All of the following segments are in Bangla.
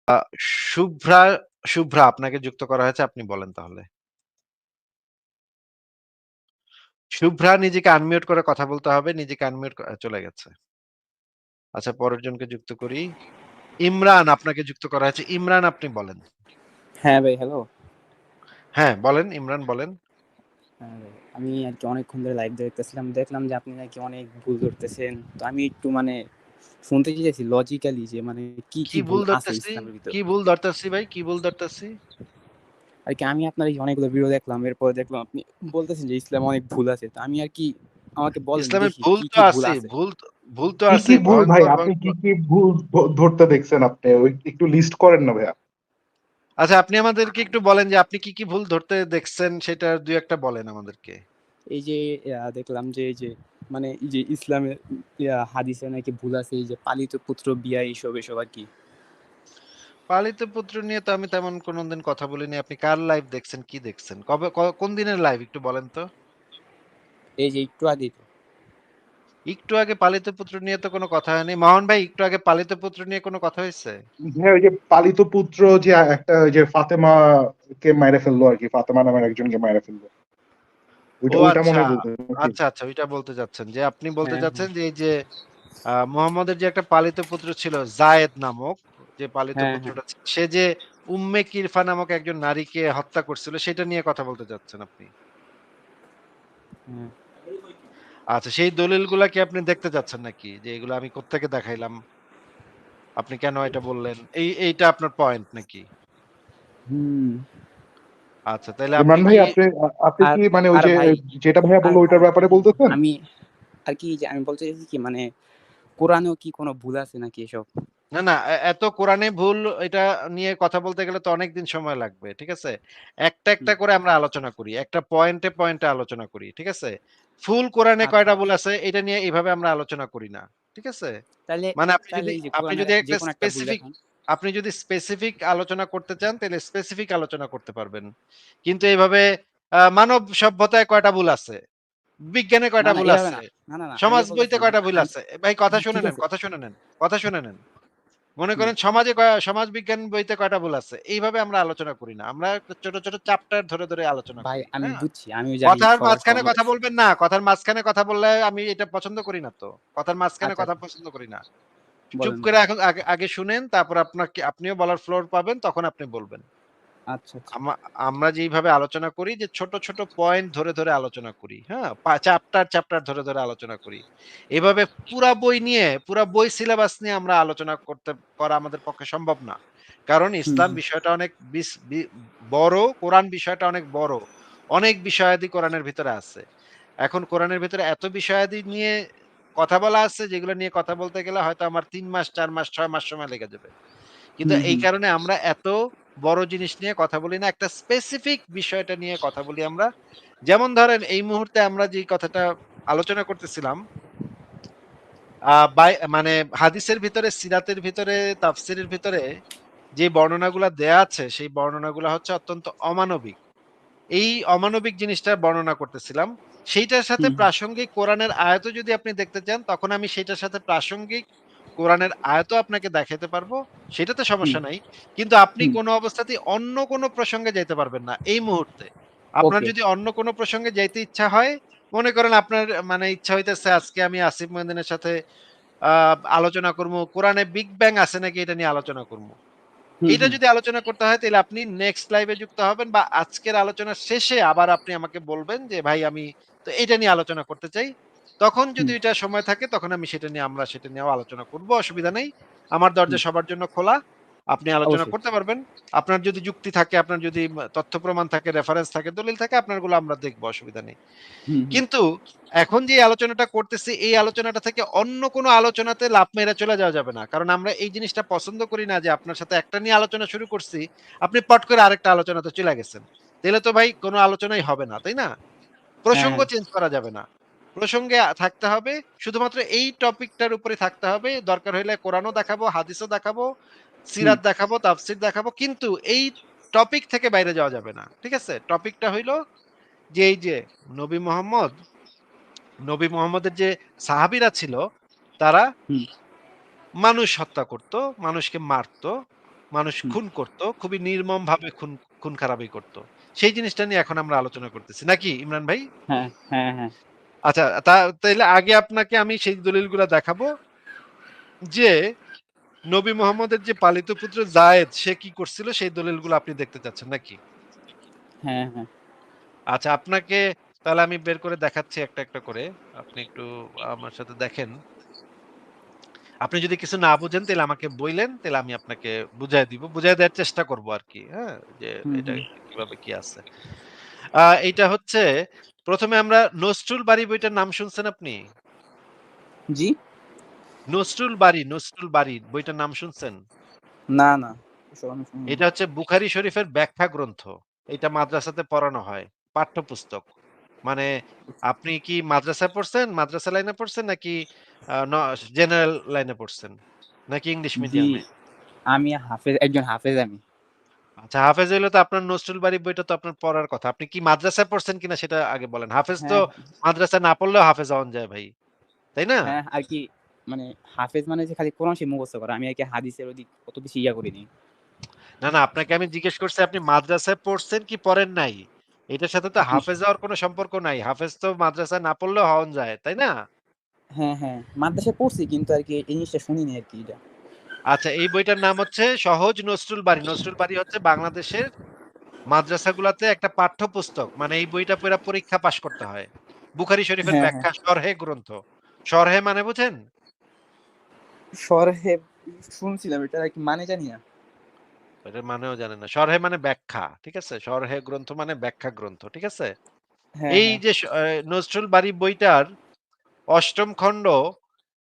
আ শুভ্রা, শুভ্রা আপনাকে যুক্ত করা হয়েছে। আপনি বলেন তাহলে। শুভ্রা নিজেকে আনমিউট করে কথা বলতে হবে। নিজেকে আনমিউট চলে গেছে। আচ্ছা পরের জনকে যুক্ত করি। ইমরান আপনাকে যুক্ত করা হয়েছে। ইমরান আপনি বলেন। হ্যাঁ ভাই, হ্যালো। হ্যাঁ, বলেন ইমরান বলেন। হ্যাঁ ভাই, আমি আরকি অনেকক্ষণ ধরে লাইভ দেখতেছিলাম। দেখলাম যে আপনি নাকি অনেক ভুল ধরতেছেন। তো আমি একটু মানে শুনতে চাইছি লজিক্যালি যে মানে কি, কি কি ভুল ভুল আছে ধরতেছি? ইসলামের ভিতর। কি ভুল ধরতেছি ভাই? কি ভুল ধরতেছি? আরকি আমি আপনার এই অনেকগুলো ভিডিও দেখলাম। এরপরে দেখলাম আপনি বলতেছেন যে ইসলামে অনেক ভুল আছে। তো আমি আরকি আমাকে বলেন ইসলামে দেখি ভুল কি, তো কি ভুল আছেই। আছে? ভুল তো কি কি আছেই। ভুল ভাই, ভয়ংকর, আপনি কি ভয়ংকর। কি ভুল ধরতে দেখছেন? আপনি ওই একটু লিস্ট করেন না ভাইয়া। আচ্ছা আপনি আমাদেরকে একটু বলেন যে আপনি কি, কি ভুল ধরতে দেখছেন সেটার ২-১ টা বলেন আমাদেরকে। এই যে দেখলাম যে এই যে মানে এই যে ইসলামের হাদিসে নাকি ভুল আছে এই যে পালিত পুত্র বিয়া এসব আরকি। পালিত পুত্র নিয়ে তো আমি তেমন কোনদিন কথা বলিনি। আপনি কার লাইভ দেখছেন, কি দেখছেন? কবে কোন দিনের লাইভ একটু বলেন তো? এই যে একটু আগেই তো। একটু আগে পালিত পুত্র নিয়ে তো কোনো কথা হয়নি। মামুন ভাই একটু আগে পালিত পুত্র নিয়ে কোনো কথা হইছে? হ্যাঁ, ওই যে পালিত পুত্র যে একটা ওই যে ফাতেমা কে মাইরে ফেললো আর কি, ফাতেমা নামের একজনকে মাইরে ফেললো, ও ওইটা ওইটা মনে আচ্ছা। হয় বলতে নাকি? আচ্ছা, আচ্ছা ওইটা বলতে চাচ্ছেন যে আপনি বলতে হ্যাঁ, হ্যাঁ। চাচ্ছেন যে এই যে মুহাম্মদের যে একটা পালিত পুত্র ছিল যায়েদ নামক যে পালিত হ্যাঁ, হ্যাঁ। পুত্রটা ছিল, সে যে উম্মে কিরফা নামক একজন নারীকে হত্যা করছিল সেটা নিয়ে কথা বলতে চাচ্ছেন আপনি। হ্যাঁ। আচ্ছা সেই দলিলগুলা কি আপনি দেখতে চাচ্ছেন নাকি? যে এগুলো আমি কোত্থেকে দেখাইলাম? আপনি কেন এটা বললেন? এইটা আপনার পয়েন্ট নাকি? হুম। আচ্ছা তাইলে আপনি ইমরান ভাই, কি আপনি আর কি মানে ওই আর যে ভাই যেটা ভাইয়া আর বললো ভাই ওইটার ব্যাপারে বলতেছেন? আমি আর কি যে আমি বলতে চাইছি কি মানে কোরআনেও কি কোনো ভুল আছে নাকি এসব? না, না এত কোরআনে ভুল এটা নিয়ে কথা বলতে গেলে তো অনেকদিন সময় লাগবে। ঠিক আছে? একটা, একটা হুম। করে আমরা আলোচনা করি। একটা পয়েন্টে, পয়েন্টে আলোচনা করি। ঠিক আছে? ফুল কোরআনে আচ্ছা, কয়টা ভুল আচ্ছা। আছে এটা নিয়ে এভাবে আমরা আলোচনা করি না। ঠিক আছে? তাইলে মানে তাইলে এই যে আপনি কোরআনের যদি একটা যেকোনো একটা ভুল স্পেসিফিক দেখান। আপনি যদি স্পেসিফিক আলোচনা করতে চান তাহলে স্পেসিফিক আলোচনা করতে পারবেন। কিন্তু এভাবে মানব সভ্যতায় কয়টা ভুল আছে? বিজ্ঞানে না, কয়টা না ভুল এভাবে আছে? না। না, না, না। আমি সমাজ এটা বলতেছি বইতে না যে কয়টা ভুল আমি আছে? ভাই কথা শুনে ঠিক নেন, আছে। কথা শুনে নেন, কথা শুনে নেন। মনে হুম। করেন সমাজ বিজ্ঞান বইতে কয়টা ভুল আছে? এইভাবে আমরা আলোচনা করি না। আমরা ছোট, ছোট চ্যাপ্টার ধরে, ধরে আলোচনা ভাই করি। আমি হ্যাঁ? বুঝছি। আমিও জানি কথার সবার মাঝখানে সবার কথা বলবেন না। কথার মাঝখানে কথা বললে আমি এটা পছন্দ করি না তো। কথার মাঝখানে আচ্ছা, কথা আচ্ছা। পছন্দ করি না। চুপ বলেন, করে বলেন। এখন আগে আগে শুনেন তারপর আপনিও বলার ফ্লোর পাবেন তখন আপনি বলবেন। আচ্ছা, আচ্ছা। আমরা যেইভাবে আলোচনা করি যে ছোট, ছোট পয়েন্ট ধরে, ধরে আলোচনা করি। হ্যাঁ? চ্যাপ্টার, চ্যাপ্টার ধরে, ধরে আলোচনা করি। এভাবে পুরা বই সিলেবাস নিয়ে আমরা আলোচনা করা আমাদের পক্ষে সম্ভব না। কারণ হুম, ইসলাম হুম, বিষয়টা অনেক বিস বি বড়, কোরআন বিষয়টা অনেক বড়। অনেক বিষয়াদি কোরআনের ভিতরে আছে। এখন কোরআনের ভেতরে এত বিষয়াদি নিয়ে কথা বলা আছে যেগুলো নিয়ে কথা বলতে গেলে হয়তো আমার ৩ মাস, ৪ মাস, ৬ মাস সময় লেগে যাবে। কিন্তু হুম, এই হুম, কারণে আমরা এত বড় জিনিস নিয়ে কথা বলি না। একটা স্পেসিফিক বিষয়টা নিয়ে কথা বলি আমরা। যেমন ধরেন এই মুহূর্তে আমরা যেই কথাটা আলোচনা করতেছিলাম, মানে হাদিসের ভিতরে, সিরাতের ভিতরে, তাফসীরের ভিতরে যে বর্ণনাগুলা দেয়া আছে, সেই বর্ণনাগুলা হচ্ছে অত্যন্ত অমানবিক। এই অমানবিক জিনিসটার বর্ণনা করতেছিলাম। সেইটার সাথে হুম, হুম, প্রাসঙ্গিক কোরআনের আয়াতও যদি আপনি দেখতে চান, তখন আমি সেইটার সাথে প্রাসঙ্গিক কোরআনের আয়াতও আপনাকে দেখাইতে পারবো। সেটাতে হুম, সমস্যা নাই। কিন্তু আপনি হুম। কোনো অবস্থাতেই অন্য কোনো প্রসঙ্গে যাইতে পারবেন না এই মুহূর্তে। আপনার ওকে। যদি অন্য কোনো প্রসঙ্গে যাইতে ইচ্ছা হয়, মনে করেন আপনার মানে ইচ্ছা হইতেছে আজকে আমি আসিফ মহিউদ্দিনের সাথে আ আলোচনা করবো, কোরআনে বিগ ব্যাং আছে নাকি এটা নিয়ে আলোচনা করবো। হুম, এইটা হুম, যদি আলোচনা করতে হয় তাহলে আপনি নেক্সট লাইভে যুক্ত হবেন বা আজকের আলোচনার শেষে আবার আপনি আমাকে বলবেন যে ভাই আমি তো এটা নিয়ে আলোচনা করতে চাই। তখন যদি হুম। এটা সময় থাকে তখন আমরা সেটা নিয়েও আলোচনা করব। অসুবিধা নেই। আমার দরজা হুম। সবার জন্য খোলা। আপনি আলোচনা অবশ্যই। করতে পারবেন। আপনার যদি যুক্তি থাকে, আপনার যদি তথ্য প্রমাণ থাকে, রেফারেন্স থাকে, দলিল থাকে আপনারগুলো আমরা দেখব অসুবিধা নেই। হুম, হুম। কিন্তু এখন যে আলোচনাটা করতেছি এই আলোচনাটা থেকে অন্য কোনো আলোচনাতে লাফ মেরে চলে যাওয়া যাবে না। কারণ আমরা এই জিনিসটা পছন্দ করি না যে আপনার সাথে একটা নিয়ে আলোচনা শুরু করছি, আপনি পট করে আরেকটা আলোচনাতে চলে গেছেন। তাইলে তো ভাই কোনো আলোচনাই হবে না, তাই না? হ্যাঁ, প্রসঙ্গ হ্যাঁ। চেঞ্জ করা যাবে না। প্রসঙ্গে থাকতে হবে। শুধুমাত্র এই টপিকটার উপরে থাকতে হবে। দরকার হইলে কোরআনও দেখাবো, হাদিসও দেখাবো, হুম, সিরাত দেখাবো, তাফসীর দেখাবো। কিন্তু এই টপিক থেকে বাইরে যাওয়া যাবে না। ঠিক আছে? টপিকটা হইল যে এই যে নবী মোহাম্মদ নবী মোহাম্মদের যে সাহাবীরা ছিল, তারা হুম, মানুষ হত্যা করত, মানুষকে মারত। মানুষ হুম। খুন করত। খুবই নির্মমভাবে খুন খারাবি করত। সেই জিনিসটা নিয়ে এখন আমরা আলোচনা করতেছি। নাকি ইমরান ভাই? হ্যাঁ, হ্যাঁ, হ্যাঁ। আচ্ছা তাইলে আগে আপনাকে আমি সেই দলিলগুলা দেখাবো যে নবী মোহাম্মদের যে পালিত পুত্র যায়েদ সে কি করছিল সেই দলিলগুলো আপনি দেখতে চাচ্ছেন নাকি? হ্যাঁ, হ্যাঁ। আচ্ছা আপনাকে তাহলে আমি বের করে দেখাচ্ছি একটা করে। আপনি একটু আমার সাথে দেখেন। আপনি যদি কিছু না বুঝেন তাহলে আমাকে বইলেন, তাহলে আমি আপনাকে বুঝায় দিব। বুঝায় দেওয়ার চেষ্টা করব আরকি। হ্যাঁ? যে হুম, এটা হুম। কিভাবে কি আছে। এইটা হচ্ছে ১ম এ আমরা নসরুল বাড়ি বইটার নাম শুনছেন আপনি? জি? নসরুল বাড়ি বইটার নাম শুনছেন? না, না। এসব আমি শুনিনি। এটা হচ্ছে বুখারী শরীফের ব্যাখ্যা গ্রন্থ। এটা মাদ্রাসাতে পড়ানো হয়। পাঠ্যপুস্তক। মানে আপনি কি মাদ্রাসায় পড়ছেন? মাদ্রাসা লাইনে পড়ছেন নাকি জেনারেল লাইনে পড়ছেন? নাকি ইংলিশ জি, মিডিয়ামে? আমি একজন হাফেজ আমি। আচ্ছা হাফেজ হইলে তো আপনার নসরুল বাড়ি বইটা তো আপনার পড়ার কথা। আপনি কি মাদ্রাসায় পড়ছেন কিনা সেটা আগে বলেন। হাফেজ তো হ্যাঁ, মাদ্রাসায় না পড়লেও হাফেজ হওয়া যায় ভাই। তাই না? হ্যাঁ, আর কি মানে হাফেজ মানে যে খালি কোরআন শরীফ মুখস্থ করা। আমি আর কি হাদিসের ওদিক অত বেশি ইয়া করিনি। না, আপনাকে আমি জিজ্ঞেস করছি আপনি মাদ্রাসায় পড়ছেন কি পড়েন নাই? এটার সাথে তো জি। হাফেজ হওয়ার কোনো সম্পর্ক নাই। হাফেজ তো মাদ্রাসায় না পড়লেও হওয়া যায়। তাই না? হ্যাঁ, হ্যাঁ। মাদ্রাসায় পড়ছি কিন্তু আর কি এই জিনিসটা শুনিনি আর কি এটা। আচ্ছা এই বইটার নাম হচ্ছে সহজ নসরুল বাড়ি। নসরুল বাড়ি হচ্ছে বাংলাদেশের মাদ্রাসাগুলাতে একটা পাঠ্যপুস্তক। মানে এই বইটা পইড়া পরীক্ষা পাস করতে হয়। বুখারী শরীফের হ্যাঁ, হ্যাঁ। ব্যাখ্যা শরহে গ্রন্থ। শরহে মানে বুঝেন? শরহে শুনছিলাম এটার আর কি মানে জানি না। এটার মানেও জানেন না। শরহে মানে ব্যাখ্যা। ঠিক আছে? শরহে গ্রন্থ মানে ব্যাখ্যা গ্রন্থ। ঠিক আছে? হ্যাঁ, এই হ্যাঁ। যে নজরুল বাড়ি বইটার ৮ম খণ্ড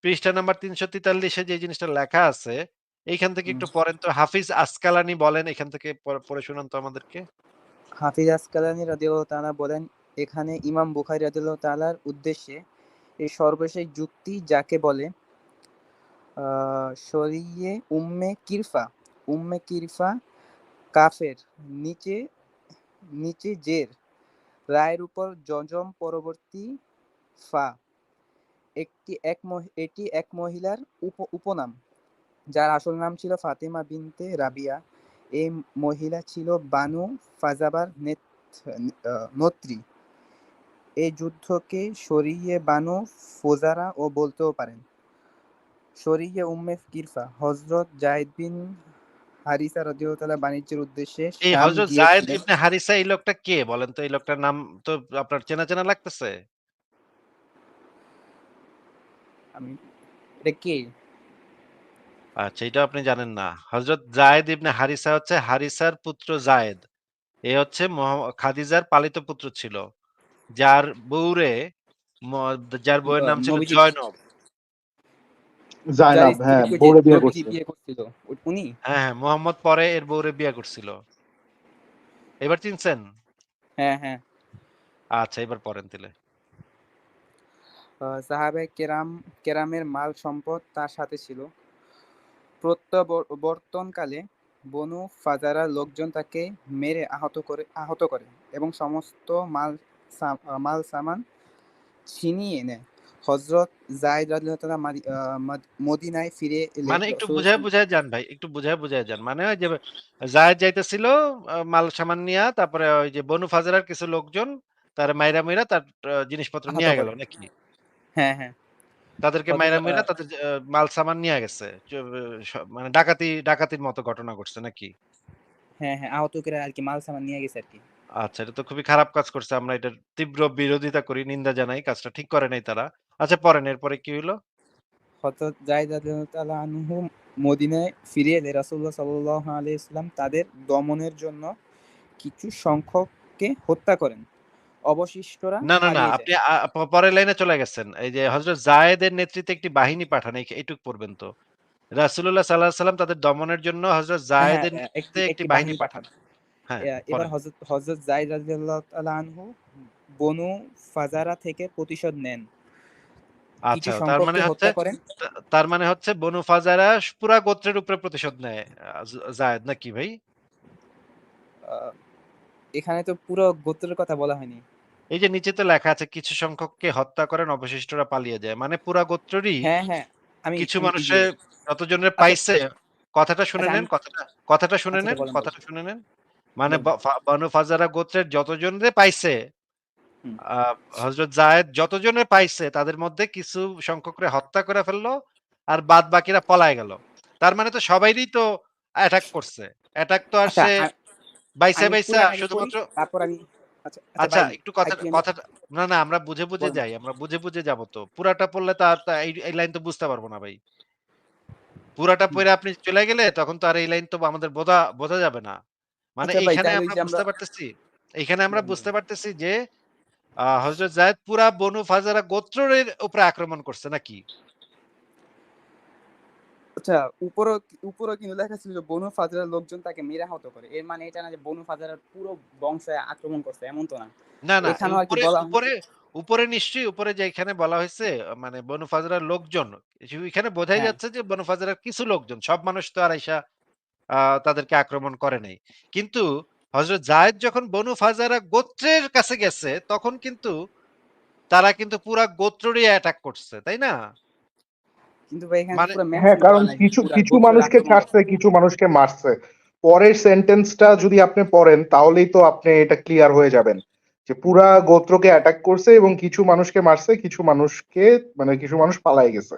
পৃষ্ঠা নাম্বার ৩৪৩ এ যে জিনিসটা লেখা আছে, এইখান থেকে হুম। একটু পড়েন তো। হাফিজ আসকালানি বলেন এখান থেকে পড়ে শোনান তো আমাদেরকে। হাফিজ আসকালানি রাদিয়াল্লাহু তাআলা বলেন, এখানে ইমাম বুখারী রাদিয়াল্লাহু তাআলার উদ্দেশ্যে এই সর্বশেষ যুক্তি যাকে বলে শরিয়ে উম্মে কিরফা কাফের নিচে নিচে জের রায়ের উপর যজম পরবর্তী ফা এটি এক মহিলার উপনাম যার আসল নাম ছিল ফাতেমা বিনতে রাবিয়া। এই মহিলা ছিল বানু ফাজাবার নত্রী। এই যুদ্ধকে শরিয়ে বানু ফোজারা ও বলতেও পারেন। শরিয়ে উম্মে কিরফা হযরত যায়েদ বিন হারিসা রাদিয়াল্লাহু তাআলা বাণিজ্যের উদ্দেশ্যে এই শাম হযরত যায়েদ গিয়েছিলেন। ইবনে হারিসা এই লোকটা কে বলেন তো? এই লোকটার নাম তো আপনার চেনা লাগতেছে। আমি এটা কে? আচ্ছা এটাও আপনি জানেন না। হযরত যায়েদ ইবনে হারিসা হচ্ছে হারিসার পুত্র যায়েদ। এ হচ্ছে খাদিজার পালিত পুত্র ছিল। যার বউরে ম যার বউয়ের নাম ছিল নবীজি জয়নব। যার জায়নাব, হ্যাঁ, স্ত্রীকে যে বউরে বিয়ে নবীজি করছে। বিয়ে করছিল উনি? হ্যাঁ, হ্যাঁ, মুহাম্মদ পরে এর বউরে বিয়ে করছিল। এবার চিনছেন? হ্যাঁ, হ্যাঁ। আচ্ছা এবার পড়েন তাইলে। সাহাবায়ে কেরামের মাল সম্পদ তার সাথে ছিল। প্রত্যাবর্তনকালে বনু ফাজারার লোকজন তাকে মেরে আহত করে এবং সমস্ত মাল-সামান ছিনিয়ে নেয়। হযরত যায়েদ রাদিয়াল্লাহু তাআলা মদিনায় ফিরে এলে মানে একটু রাসূল বুঝায় যান ভাই। একটু বুঝায় যান। মানে ওই যে যায়েদ যাইতেছিল মাল সামান নিয়া তারপরে ওই যে বনু ফাজারার কিছু লোকজন তারে মাইরা তার জিনিসপত্র আহত নিয়া গেল করে। নাকি? হ্যাঁ, হ্যাঁ। তাদেরকে হযরত মাইরা তাদের মাল সামান নিয়া গেছে। মানে ডাকাতির মতো ঘটনা ঘটছে নাকি? হ্যাঁ, হ্যাঁ, আহত করে আরকি মাল-সামান নিয়ে গেছে আরকি। আচ্ছা এটা তো খুবই খারাপ কাজ করছে। আমরা এটার তীব্র বিরোধিতা করি, নিন্দা জানাই। কাজটা ঠিক করে নাই তারা। আচ্ছা পড়েন এরপরে কি হইল? হযরত যায়েদ রাদিয়াল্লাহু তাআলা আনহু মদিনায় ফিরে এলে রাসূলুল্লাহ সাল্লাল্লাহু আলাইহি ওয়াসাল্লাম তাদের দমনের জন্য কিছু সংখ্যককে হত্যা করেন। অবশিষ্টরা না। পালিয়ে আপনি যায়। পরের লাইনে চলে গেছেন। এই যে হযরত যায়েদের নেতৃত্বে একটি বাহিনী পাঠান। এইটুক পড়বেন তো। রাসূলুল্লাহ সাল্লাল্লাহু আলাইহি সাল্লাম তাদের দমনের জন্য হযরত হ্যাঁ, যায়েদের একটি নেতৃত্বে একটি একটি বাহিনী বাহিনী পাঠান। পাঠান। হ্যাঁ, এবার পড়েন। হযরত যায়েদ রাদিয়াল্লাহু তাআলা আনহু বনু ফাজারা থেকে প্রতিশোধ নেন। কিছু আচ্ছা সংখ্যককে হত্যা করেন। তার মানে হচ্ছে বনু ফাজারা পুরা গোত্রের উপরে প্রতিশোধ নেয় যায়েদ নাকি ভাই? আ এখানে তো পুরো গোত্রের কথা বলা হয়নি। এই যে নিচে তো লেখা আছে কিছু সংখ্যককে হত্যা করেন অবশিষ্টরা পালিয়ে যায়। মানে পুরা গোত্রেরই হ্যাঁ, হ্যাঁ। আমি কিছু আমি এই যে মানুষের যতজনের আচ্ছা, পাইছে কথাটা শুনে আচ্ছা নেন, আমি কথাটা শুনে আচ্ছা, নেন, আচ্ছা বলেন, বলেন। কথাটা শুনে নেন। মানে বলেন। বনু ফাজারা গোত্রের যতজনরে পাইছে, হুম। আ হযরত যায়েদ যতজনে পাইছে তাদের মধ্যে কিছু সংখ্যকরে হত্যা করে ফেললো, আর বাদবাকিরা পলায় গেল। তার মানে তো সবাইরই তো অ্যাটাক করছে। অ্যাটাক তো আর আচ্ছা সে বাইচা, আমি বাইচা পুরাটাকে পড়ি, শুধুমাত্র তারপর আমি আচ্ছা, আচ্ছা আচ্ছা ভাই একটু আরেকটু কথাটা না, না আমরা বুঝে, বুঝে বলেন। যাই। আমরা বুঝে, বুঝে যাবো তো। পুরাটা পড়লে তো আর এই লাইন তো বুঝতে পারব না ভাই। পুরাটা হুম। পইড়া আপনি চলে গেলে তখন তো আর এই লাইন তো আমাদের বোঝা যাবে না। মানে আচ্ছা ভাই এইখানে তাহলে ওই আমরা যে আমরা বুঝতে পারতেছি এইখানে আমরা বলেন, বুঝতে বলেন। পারতেছি যে হযরত যায়েদ পুরা বনু ফাজারা গোত্রের উপরে আক্রমণ করছে নাকি? আচ্ছা উপরেও কিন্তু লেখা ছিল যে বনু ফাজলার লোকজন তাকে মেরে আহত করে। এর মানে এটা না যে বনু ফাজলার পুরো বংশে আক্রমণ করছে, এমন তো না। না, না এখানেও আরকি উপরে বলা উপরে হয়েছে উপরে নিশ্চয়ই উপরে যে এখানে বলা হয়েছে মানে বনু ফাজরার লোকজন। এখানে বোঝাই হ্যাঁ, যাচ্ছে যে বনু ফাজরার কিছু লোকজন। সব মানুষ তো আর আইসা তাদেরকে আক্রমণ করে নাই। কিন্তু হযরত যায়েদ যখন বনু ফাজারা গোত্রের কাছে গেছে তখন কিন্তু তারা কিন্তু পুরা গোত্ররই অ্যাটাক করছে। তাই না? কিন্তু ভাই এখানে তো মানে পুরো হ্যাঁ, মেনশন করা কারণ নাই যে কিছু পুরা কিছু গোত্রের মানুষকে আক্রমণ ছাড়ছে, করছে। কিছু মানুষকে মারছে। পরের সেন্টেন্সটা যদি আপনি পড়েন তাহলেই তো আপনি এটা ক্লিয়ার হয়ে যাবেন যে পুরা গোত্রকে অ্যাটাক করছে এবং কিছু মানুষকে মারছে, কিছু মানুষকে মানে কিছু মানুষ পালায় গেছে।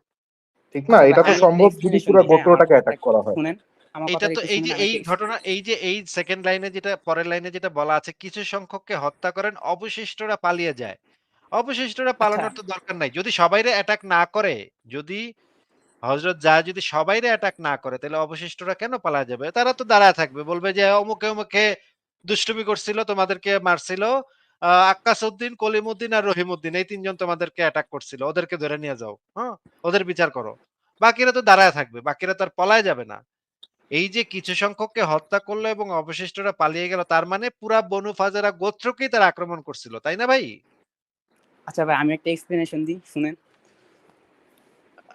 ঠিক না? আচ্ছা ভাই এটা তো আমি একটা সম্ভব যদি এক্সপ্লেনেশন পুরা দিই, হ্যাঁ? আমার গোত্রটাকে কথাটা অ্যাটাক একটু করা হয়। শুনেন। আমার এইটা কথাটা তো একটু এই শুনেন। যে আমি এই একটা ঘটনা এই যে এই 2nd লাইনে যেটা পরের লাইনে যেটা বলা আছে কিছু সংখ্যককে হত্যা করেন অবশিষ্টরা পালিয়ে যায়। অবশিষ্টরা আচ্ছা, পালানোর তো দরকার নাই। যদি সবাইরে অ্যাটাক না করে, যদি হযরত যায়েদ যদি সবাইরে অ্যাটাক না করে তাহলে অবশিষ্টরা কেন পালায় যাবে? তারা তো দাঁড়ায় থাকবে। বলবে যে অমুকে, অমুকে দুষ্টুমি করছিল, তোমাদেরকে মারছিল। আক্কাস উদ্দিন, কলিম উদ্দিন আর রহিম উদ্দিন এই ৩ জন তোমাদেরকে অ্যাটাক করছিল। ওদেরকে ধরে নিয়ে যাও। হ্যাঁ? ওদের বিচার করো। বাকিরা তো দাঁড়ায় থাকবে। বাকিরা তো আর পলায় যাবে না। এই যে কিছু সংখ্যককে হত্যা করলো এবং অবশিষ্টরা পালিয়ে গেল তার মানে পুরা বনু ফাজারা গোত্রকেই তারা আক্রমণ করছিল। তাই না ভাই? আচ্ছা ভাই আমি একটা এক্সপ্লেনেশন দিই, শুনেন।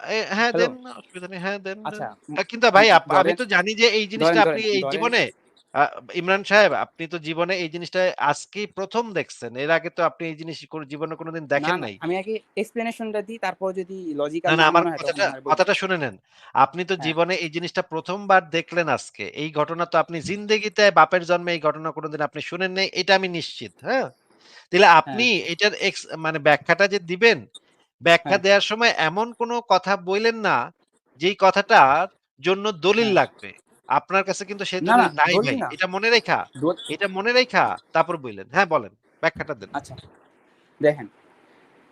হ্যাঁ, হ্যালো? দেন অসুবিধা নেই। হ্যাঁ, দেন, দেন। আচ্ছা, কিন্তু ভাই আমি ধরেন, তো জানি যে এই জিনিসটা ধরেন, আপনি ধরেন, এই ধরেন জীবনে আ ইমরান সাহেব আপনি তো জীবনে এই জিনিসটা আজকেই ১ম দেখছেন। এর আগে তো আপনি এই জিনিস জীবনে কোনদিন না, দেখেন না নাই। আমি আগে এক্সপ্লেনেশনটা দিই, তারপর যদি না, লজিক্যাল না না আমার মনে হয় তখন কথাটা না হয় বলবেন। কথাটা শুনে নেন। আপনি তো হ্যাঁ, জীবনে এই জিনিসটা ১ম বার দেখলেন আজকে। এই ঘটনা তো আপনি জিন্দেগিতে বাপের জন্মে এই ঘটনা কোনদিন আপনি শুনেন নাই এটা আমি নিশ্চিত। হ্যাঁ? তাহলে হ্যাঁ, আপনি এটার মানে ব্যাখ্যাটা যে দিবেন, ব্যাখ্যা হ্যাঁ। দেওয়ার সময় এমন কোন কথা বইলেন না, যেই কথাটার জন্য দলিল হ্যাঁ। লাগবে। আপনার কাছে কিন্তু সেই না, না দলিল নাই দলিল ভাই। না। এটা মনে রাইখা দল এটা মনে রাইখা তারপর বইলেন। হ্যাঁ, বলেন। ব্যাখ্যাটা দেন। আচ্ছা দেখেন,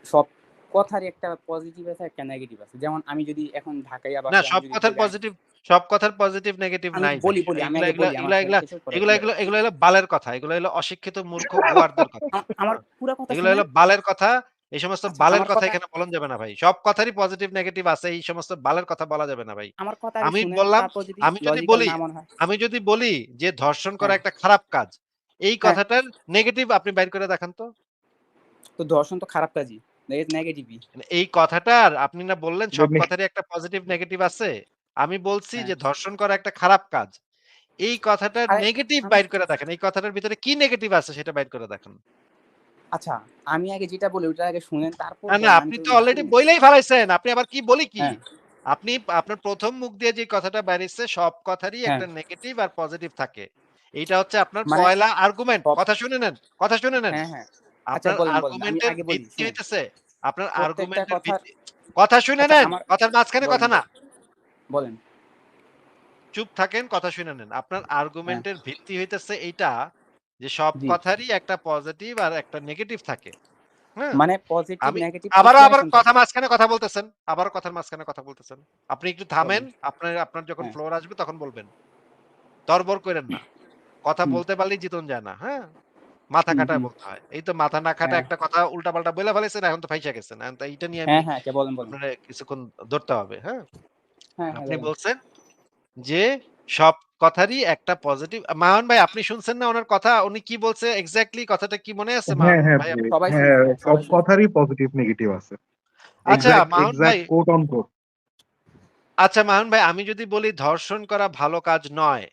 সব কথারই একটা পজিটিভ আছে, একটা নেগেটিভ আছে। যেমন আমি যদি এখন ঢাকাইয়া না ভাষায় আমি যদি বলি সব কথার পজিটিভ নেগেটিভ আমি নাই ভাই। বলি, আমি এগুলা আগে এগুলা বলি, আমার এগুলা কথাটা এগুলা শেষ হোক পরে এগুলা ক্লিয়ার এগুলা হবে। এগুলা হলো বালের কথা। এগুলা হলো অশিক্ষিত মূর্খ গোয়ারদের কথা। আমার হ্যাঁ? পুরা কথা এগুলা শুনেন। হলো বালের কথা। এই সমস্ত আচ্ছা বালের কথা এখানে বলন যাবে না ভাই। সব কথারই পজিটিভ নেগেটিভ আছে। এই সমস্ত বালের কথা বলা যাবে না ভাই। আমার কথা আগে আমি শুনেন, বললাম তারপর যদি আমি যদি লজিক্যাল বলি না মনে হয়। আমি যদি বলি যে ধর্ষণ করা হ্যাঁ, একটা খারাপ কাজ। এই হ্যাঁ। কথাটার নেগেটিভ আপনি বাইর করে দেখান তো। তো ধর্ষণ তো খারাপ কাজই। নেগেটিভই। মানে এই কথাটার আপনি না বললেন সব জিনিস কথারই একটা পজিটিভ নেগেটিভ আছে। আমি বলছি হ্যাঁ। যে ধর্ষণ করা একটা খারাপ কাজ। এই কথাটার আরে নেগেটিভ আমি বাইর করে দেখেন। এই কথাটার ভিতরে কি নেগেটিভ আছে সেটা বাইর করে দেখান। আচ্ছা, আমি আগে যেটা বলি ওটা আগে শুনেন, তারপর না, না বলেন। আমি আপনি তো তো অলরেডি শুনি নাই। বইলেই ফেলাইছেন। আপনি আবার কি বলি কি? হ্যাঁ, আপনি আপনার ১ম মুখ দিয়ে যে কথাটা বেরিয়েছে সব কথারই হ্যাঁ। একটা নেগেটিভ আর পজিটিভ থাকে। এইটা হচ্ছে আপনার মানে পয়লা আর্গুমেন্ট। সব কথা শুনে নেন, কথা শুনে নেন। হ্যাঁ, হ্যাঁ। আচ্ছা আপনার বলেন, বলেন। আমি আর্গুমেন্টের আগে বলি ভিত্তি শুনেন। হইতেছে আপনার প্রত্যেকটা আর্গুমেন্টের কথার ভিত্তি কথা শুনে আচ্ছা নেন। আমার কথার মাঝখানে বলেন, কথা না। বলেন, বলেন। চুপ থাকেন, কথা শুনে নেন। আপনার হ্যাঁ, আর্গুমেন্টের ভিত্তি হইতেছে এইটা যে সব জি। কথারই একটা পজিটিভ আর একটা নেগেটিভ থাকে। হ্যাঁ? মানে পজিটিভ আমি নেগেটিভ আবার এক্সপ্লেনেশন কথা থাকে। মাঝখানে কথা বলতেছেন। আবারও কথার মাঝখানে কথা বলতেছেন। আপনি একটু থামেন। বলেন। আপনার যখন হ্যাঁ, ফ্লোর আসবে তখন বলবেন। তরবর কইরেন না। কথা হুম, বলতে পারলেই জিতন যায় না। হ্যাঁ? মাথা হুম, খাটায় হুম। বলতে হয়। এই তো মাথা না খাটায় হ্যাঁ, একটা কথা উল্টাপাল্টা বইলা ফেলাইছেন, এখন তো ফাইসা গেছেন। এখন তো এইটা নিয়ে আমি হ্যাঁ, হ্যাঁ। আচ্ছা বলেন, বলেন। আপনারে কিছুক্ষণ ধরতে হবে। হ্যাঁ? হ্যাঁ, হ্যাঁ আপনি বলেন। বলছেন যে সব কথারই একটা পজিটিভ মাহন ভাই আপনি শুনছেন না উনার কথা? উনি কি বলছে এক্সাক্টলি কথাটা কি মনে আছে হ্যাঁ, মাহন হ্যাঁ ভাই? ভাই। সবাই হ্যাঁ, শুনছে, হ্যাঁ, সব সবাই শুনছে। কথারই পজিটিভ নেগেটিভ আছে। আচ্ছা মাহন ভাই কোট অন কোট। আচ্ছা মাহন ভাই আমি যদি বলি ধর্ষণ করা ভালো কাজ নয়।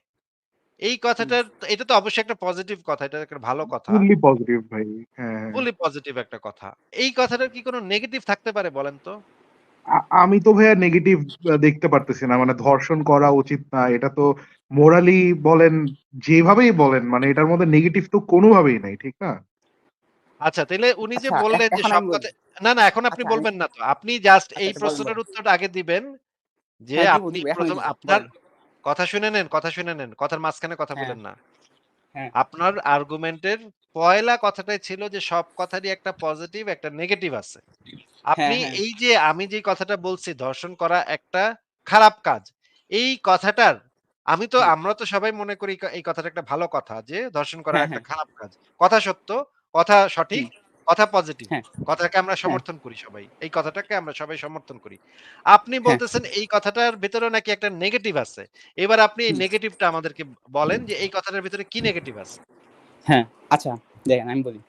এই হুম। কথাটার এটা তো অবশ্যই একটা পজিটিভ কথা। এটা একটা ভালো কথা। ফুললি পজিটিভ ভাই। হ্যাঁ, হ্যাঁ। ফুলি পজিটিভ একটা কথা। এই কথাটার কি কোনো নেগেটিভ থাকতে পারে বলেন তো? আমি তো ভাইয়া নেগেটিভ দেখতে পারতেছি না। মানে ধর্ষণ করা উচিত না। এটা তো মোরালি বলেন, যেভাবেই বলেন মানে এটার মধ্যে নেগেটিভ তো কোনোভাবেই নাই। ঠিক না? আচ্ছা, তাইলে উনি যে আচ্ছা, বললেন যে এখন সব আমি বলি। কথা না, না এখন আপনি আচ্ছা আমি বলবেন না তো। আপনি জাস্ট আচ্ছা, এই আচ্ছা বলেন, বলেন। প্রশ্নটার উত্তরটা আগে দিবেন যে হ্যাঁ, দিব, আপনি দিব। এখনই ১ম দিব। আপনার বলেন। কথা শুনে নেন, কথা শুনে নেন। কথার মাঝখানে কথা হ্যাঁ, বলেন না। হ্যাঁ, আপনার আর্গুমেন্টের পয়লা কথাটাই ছিল যে সব কথারই একটা পজিটিভ একটা নেগেটিভ আছে। হ্যাঁ, আপনি হ্যাঁ। এই যে আমি যে কথাটা বলছি ধর্ষণ করা একটা খারাপ কাজ। এই কথাটার হুম, আমরা তো সবাই মনে করি এই কথাটা একটা ভালো কথা যে ধর্ষণ করা হ্যাঁ, একটা হ্যাঁ। খারাপ কাজ। কথা সত্য, কথা সঠিক, হুম, কথা পজিটিভ। হ্যাঁ, কথাকে আমরা হ্যাঁ, সমর্থন করি সবাই। এই কথাটাকে আমরা সবাই সমর্থন করি। আপনি হ্যাঁ। বলতেছেন এই কথাটার ভেতরেও নাকি একটা নেগেটিভ আছে। এবার আপনি এই হুম, নেগেটিভটা আমাদেরকে বলেন যে এই কথাটার ভেতরে কি নেগেটিভ আছে? হ্যাঁ। আচ্ছা, দেখেন আমি বলি।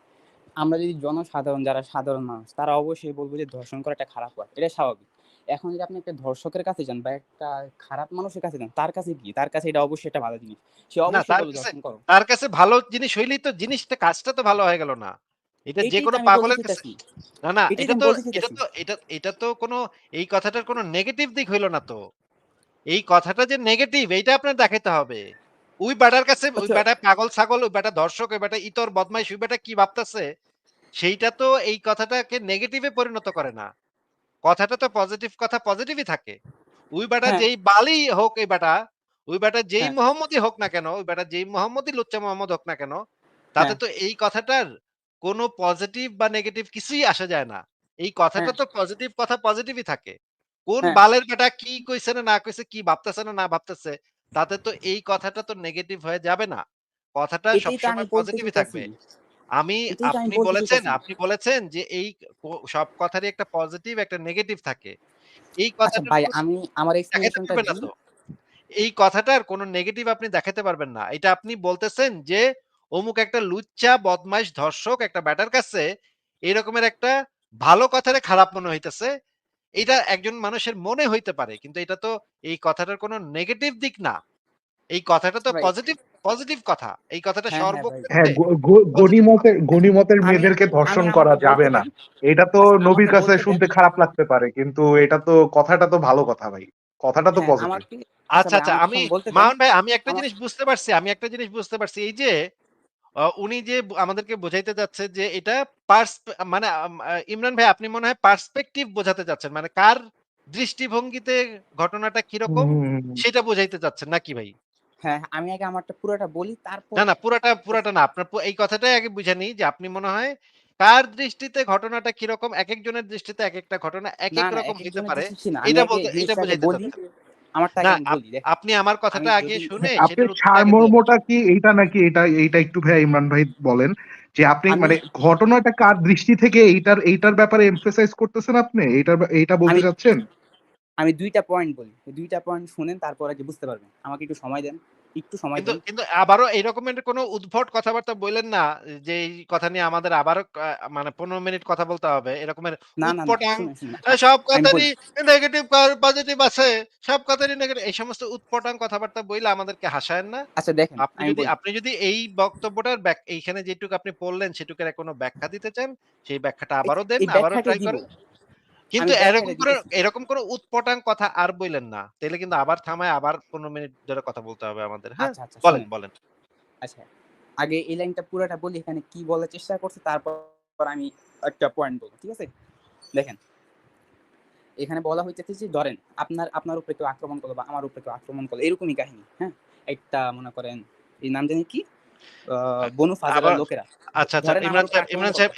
আমরা যদি জনসাধারণ যারা সাধারণ মানুষ তারা অবশ্যই বলবে যে ধর্ষণ করা একটা খারাপ কাজ। এটা স্বাভাবিক। এখন যদি আপনি একটা ধর্ষকের কাছে যান বা একটা খারাপ মানুষের কাছে যান, তার কাছে কি? তার কাছে এটা অবশ্যই একটা ভালো জিনিস। সে না অবশ্যই বলবে ধর্ষণ করো। তার কাছে ভালো জিনিস হইলেই তো জিনিসটা কাজটা তো ভালো হয়ে গেল না। এটা এইটাই তো যেকোনো আমি বলতে পাগলের কাছে চাইতাছি। না, না এটাই তো আমি বলতে চাইতাছি। এটা তো কোনো এই কথাটার কোনো নেগেটিভ দিক হইল না তো। এই কথাটা যে নেগেটিভ এইটা আপনার দেখাইতে হবে। ওই বেটার কাছে ওই আচ্ছা, বেটা পাগল ছাগল, ওই বেটা দর্শক, ওই বেটা ইতর বদমাইশ, ওই বেটা কি ভাবতেছে সেইটা তো এই কথাটাকে নেগেটিভ এ পরিণত করে না। কথাটা তো পজিটিভ কথা পজিটিভই থাকে। ওই বেটা হ্যাঁ, যেই বালই হোক এই বেটা, ওই বেটা যেই হ্যাঁ, মোহাম্মদই হোক না কেন, ওই বেটা যেই মোহাম্মদই লুচ্চা মোহাম্মদ হোক না কেন, তাতে হ্যাঁ, তো এই কথাটার কোনো পজিটিভ বা নেগেটিভ কিছুই আসা যায় না। এই কথাটা হ্যাঁ, তো পজিটিভ কথা পজিটিভই থাকে। কোন হ্যাঁ। বালের বেটা কি কইছে না না কইছে, কি ভাবতেছে না না ভাবতেছে, তাতে তো এই কথাটা তো নেগেটিভ হয়ে যাবে না। কথাটা এটাই তো আমি সবসময় বলতে পজিটিভই চাইতাছি। থাকবে। এটাই তো আমি বলতে চাইতাছি। আপনি বলেছেন যে এই সব কথারই একটা পজিটিভ একটা নেগেটিভ থাকে। এই আচ্ছা কথাটার ভাই কোন আমি আমার দেখাইতে এক্সপ্লেনেশনটা পারবেন না দিই। তো। এই কথাটার কোন নেগেটিভ আপনি দেখাতে পারবেন না। এটা আপনি বলতেছেন যে অমুক একটা লুচ্চা, বদমাইশ, ধর্ষক একটা ব্যাটার কাছে এরকমের একটা ভালো কথারে খারাপ মনে হইতেছে। এটা একজন মানুষের মনে হইতে পারে। কিন্তু এটা তো এই কথাটার কোন নেগেটিভ দিক না। এই কথাটা তো আচ্ছা ভাই পজিটিভ কথা। এই কথাটা হ্যাঁ, হ্যাঁ ভাই। হ্যাঁ, সর্বক্ষেত্রে পজিটিভ কথা। গনিমতের আমি মেয়েদেরকে আমি ধর্ষণ করা আমাকে বলতে যাবে না। দেন। এটা তো আচ্ছা নবীর আমাকে কাছে বলতে দেন। শুনতে খারাপ লাগতে পারে। কিন্তু এটা তো কথাটা তো ভালো কথা ভাই। কথাটা তো হ্যাঁ, পজিটিভ। আমাকে আচ্ছা আচ্ছা, ভাই আচ্ছা। আমাকে আমি এখন বলতে দেন। মামুন ভাই আমি একটা আমা জিনিস বুঝতে পারছি। এই যে উনি যে আমাদেরকে বোঝাইতে চাচ্ছে যে এটা মানে ইমরান ভাই আপনি মনে হয় পার্সপেক্টিভ বোঝাতে চাচ্ছেন। মানে কার দৃষ্টিভঙ্গিতে ঘটনাটা কিরকম হুম। সেটা বোঝাইতে চাচ্ছেন নাকি ভাই? হ্যাঁ, আমি আগে আমারটা পুরাটা বলি তারপর না, না পুরাটা না। আপনার এই কথাটাই আগে বুঝে নিই যে আপনি মনে হয় কার দৃষ্টিতে ঘটনাটা কিরকম একেকজনের দৃষ্টিতে একেকটা ঘটনা না, একেক না রকম হইতে একেকজনের পারে। দৃষ্টি না। আমি আগে এটা জিনিসটা আগে বুঝাইতে বলি। চাচ্ছেন। আমারটা না আগে আমি বলি দেখেন। আপনি আমার আমি কথাটা আগে যদি শুনে আপনার সেটার উত্তরটা আগে দিয়েন। সারমর্মটা কি এইটা নাকি এটা একটু ভাইয়া ইমরান ভাই বলেন। যে আপনি আমি মানে ঘটনাটা কার দৃষ্টি থেকে এইটার ব্যাপারে এমফেসাইজ করতেছেন আপনি? এইটা বলতে আমি চাচ্ছেন? আমি ২ টা পয়েন্ট বলি। ২ টা পয়েন্ট শুনেন তারপর আগে বুঝতে পারবেন। আমাকে একটু সময় দেন। একটু সময় দেন। কিন্তু আবারও এই রকমের কোনো উদ্ভট কথাবার্তা বইলেন না যে এই কথা নিয়ে আমাদের আবারও মানে ১৫ মিনিট কথা বলতে হবে। এরকমের না, না, না। উৎপটাং শুনেন, শুনেন। সব আমি কথারই বলি। নেগেটিভ পজিটিভ আছে। সব কথারই নেগেটিভ এই সমস্ত উৎপটাং কথাবার্তা বইলে আমাদেরকে হাসায়েন না। আচ্ছা দেখেন আমি বলি। আপনি যদি এই বক্তব্যটার এইখানে যেটুকু আপনি পড়লেন সেটুকুর কোনো ব্যাখ্যা দিতে চান, সেই ব্যাখ্যাটা আবারও দেন, এই আবারও ব্যাখ্যাটাই ট্রাই দিব। করেন। আমি কিন্তু ব্যাখ্যাটা দিতেছি। এরকম কোনো উৎপটাং কথা আর বইলেন না। তাইলে কিন্তু আবার থামায় আবার ১৫ মিনিট ধরে কথা বলতে হবে আমাদের। হ্যাঁ? আচ্ছা, আচ্ছা বলেন, শুনেন। বলেন। আচ্ছা। আগে এই লাইনটা পুরাটা বলি এখানে কি বলার চেষ্টা করছে তারপর আমি একটা পয়েন্ট বলব। ঠিক আছে? দেখেন, এখানে বলা হইতেছে যে ধরেন আপনার উপরে কেউ আক্রমণ করলো বা আমার উপরে কেউ আক্রমণ করলো এরকমই কাহিনী। হ্যাঁ? একটা মনে করেন এই নাম জানি কি? আ বনু ফাজলার আবার লোকেরা। আচ্ছা, আচ্ছা। ধরেন আমার উপরে আক্রমণ করলো।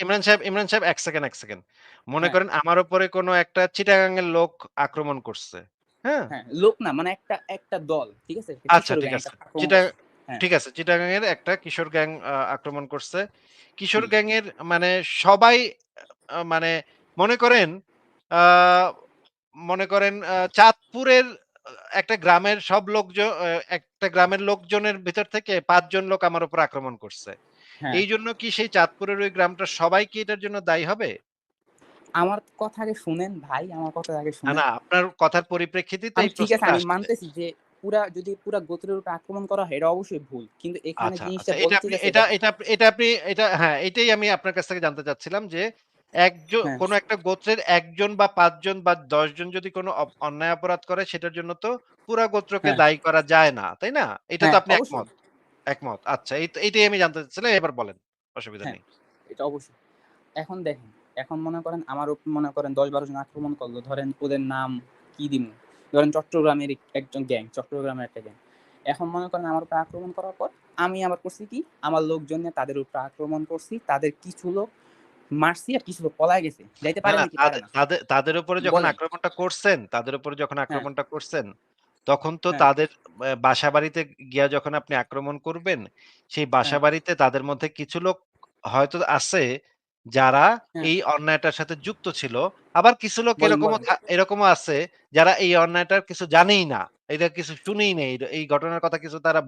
ইমরান সাহেব ১ সেকেন্ড, ১ সেকেন্ড। মনে হ্যাঁ, করেন আমার উপরে কোনো একটা চিটাগাং এর লোক আক্রমণ করছে। হ্যাঁ? হ্যাঁ। লোক না মানে একটা দল। ঠিক আছে? একটা আচ্ছা কিশোর ঠিক গ্যাং একটা আছে। আক্রমণ করছে। হ্যাঁ, ঠিক আছে। চিটাগাং এর একটা কিশোর গ্যাং আক্রমণ করছে। কিশোর হুম। গ্যাং এর মানে সবাই মানে মনে করেন আ মনে করেন চাঁদপুরের একটা গ্রামের সব একটা গ্রামের লোকজনের ভিতর থেকে ৫ জন লোক আমার উপর আক্রমণ করছে। হ্যাঁ। এইজন্য কি সেই চাঁদপুরের ওই গ্রামটার সবাই কি এটার জন্য দায়ী হবে? আমার কথা আগে শুনেন ভাই, আমার কথা আগে না, শুনেন। না আপনার কথার পরিপ্রেক্ষিতেই তো আমি এই ঠিক আছে প্রশ্নটা আমি আসছে। মানতেছি যে যদি পুরা গোত্রের উপর আক্রমণ করা হয় এটা অবশ্যই ভুল। কিন্তু এখানে আচ্ছা, জিনিসটা আচ্ছা। বলতে চাইছে দেখেন। এটা আপনি এটা হ্যাঁ, এটাই আমি আপনার কাছ থেকে জানতে চাচ্ছিলাম যে হ্যাঁ, কোনো একটা গোত্রের ১ জন বা ৫ জন বা ১০ জন যদি কোনো অন্যায় অপরাধ করে সেটার জন্য তো পুরা গোত্রকে হ্যাঁ, দায়ী করা যায় না, তাই না? এটা তো হ্যাঁ, আপনি অবশ্যই। একমত? একমত। আচ্ছা এইটাই আমি জানতে চাচ্ছিলাম। এবার বলেন। অসুবিধা হ্যাঁ, নেই। এটা অবশ্যই। এখন দেখেন, এখন মনে করেন আমার উপর মনে করেন ১০-১২ জন আক্রমণ করলো। ধরেন ওদের নাম কি দিমু? ধরেন চট্টগ্রামের একজন গ্যাং, চট্টগ্রামের একটা গ্যাং। এখন মনে করেন আমার উপর আক্রমণ করার পর আমি আবার করছি কি? আমার লোকজন নিয়ে তাদের উপর আক্রমণ করছি। তাদের কিছু লোক মারছি আর কিছু লোক পলায় গেছে। যাইতে না, পারে না নাকি? পারে তাদের না। তাদের তাদের উপরে যখন বলেন। হ্যাঁ, আক্রমণটা করছেন, তখন তো হ্যাঁ, তাদের বাসাবাড়িতে গিয়া যখন আপনি আক্রমণ করবেন, সেই হ্যাঁ, বাসাবাড়িতে তাদের মধ্যে কিছু লোক হয়তো আছে, যারা হ্যাঁ। এই অন্যায়টার সাথে যুক্ত ছিল। আবার কিছু লোক বলেন, বলেন। এরকমও আছে, যারা এই অন্যায়টার কিছু জানেই না। এটা কিছু শুনেই নাই। এই ঘটনার কথা কিছু তারা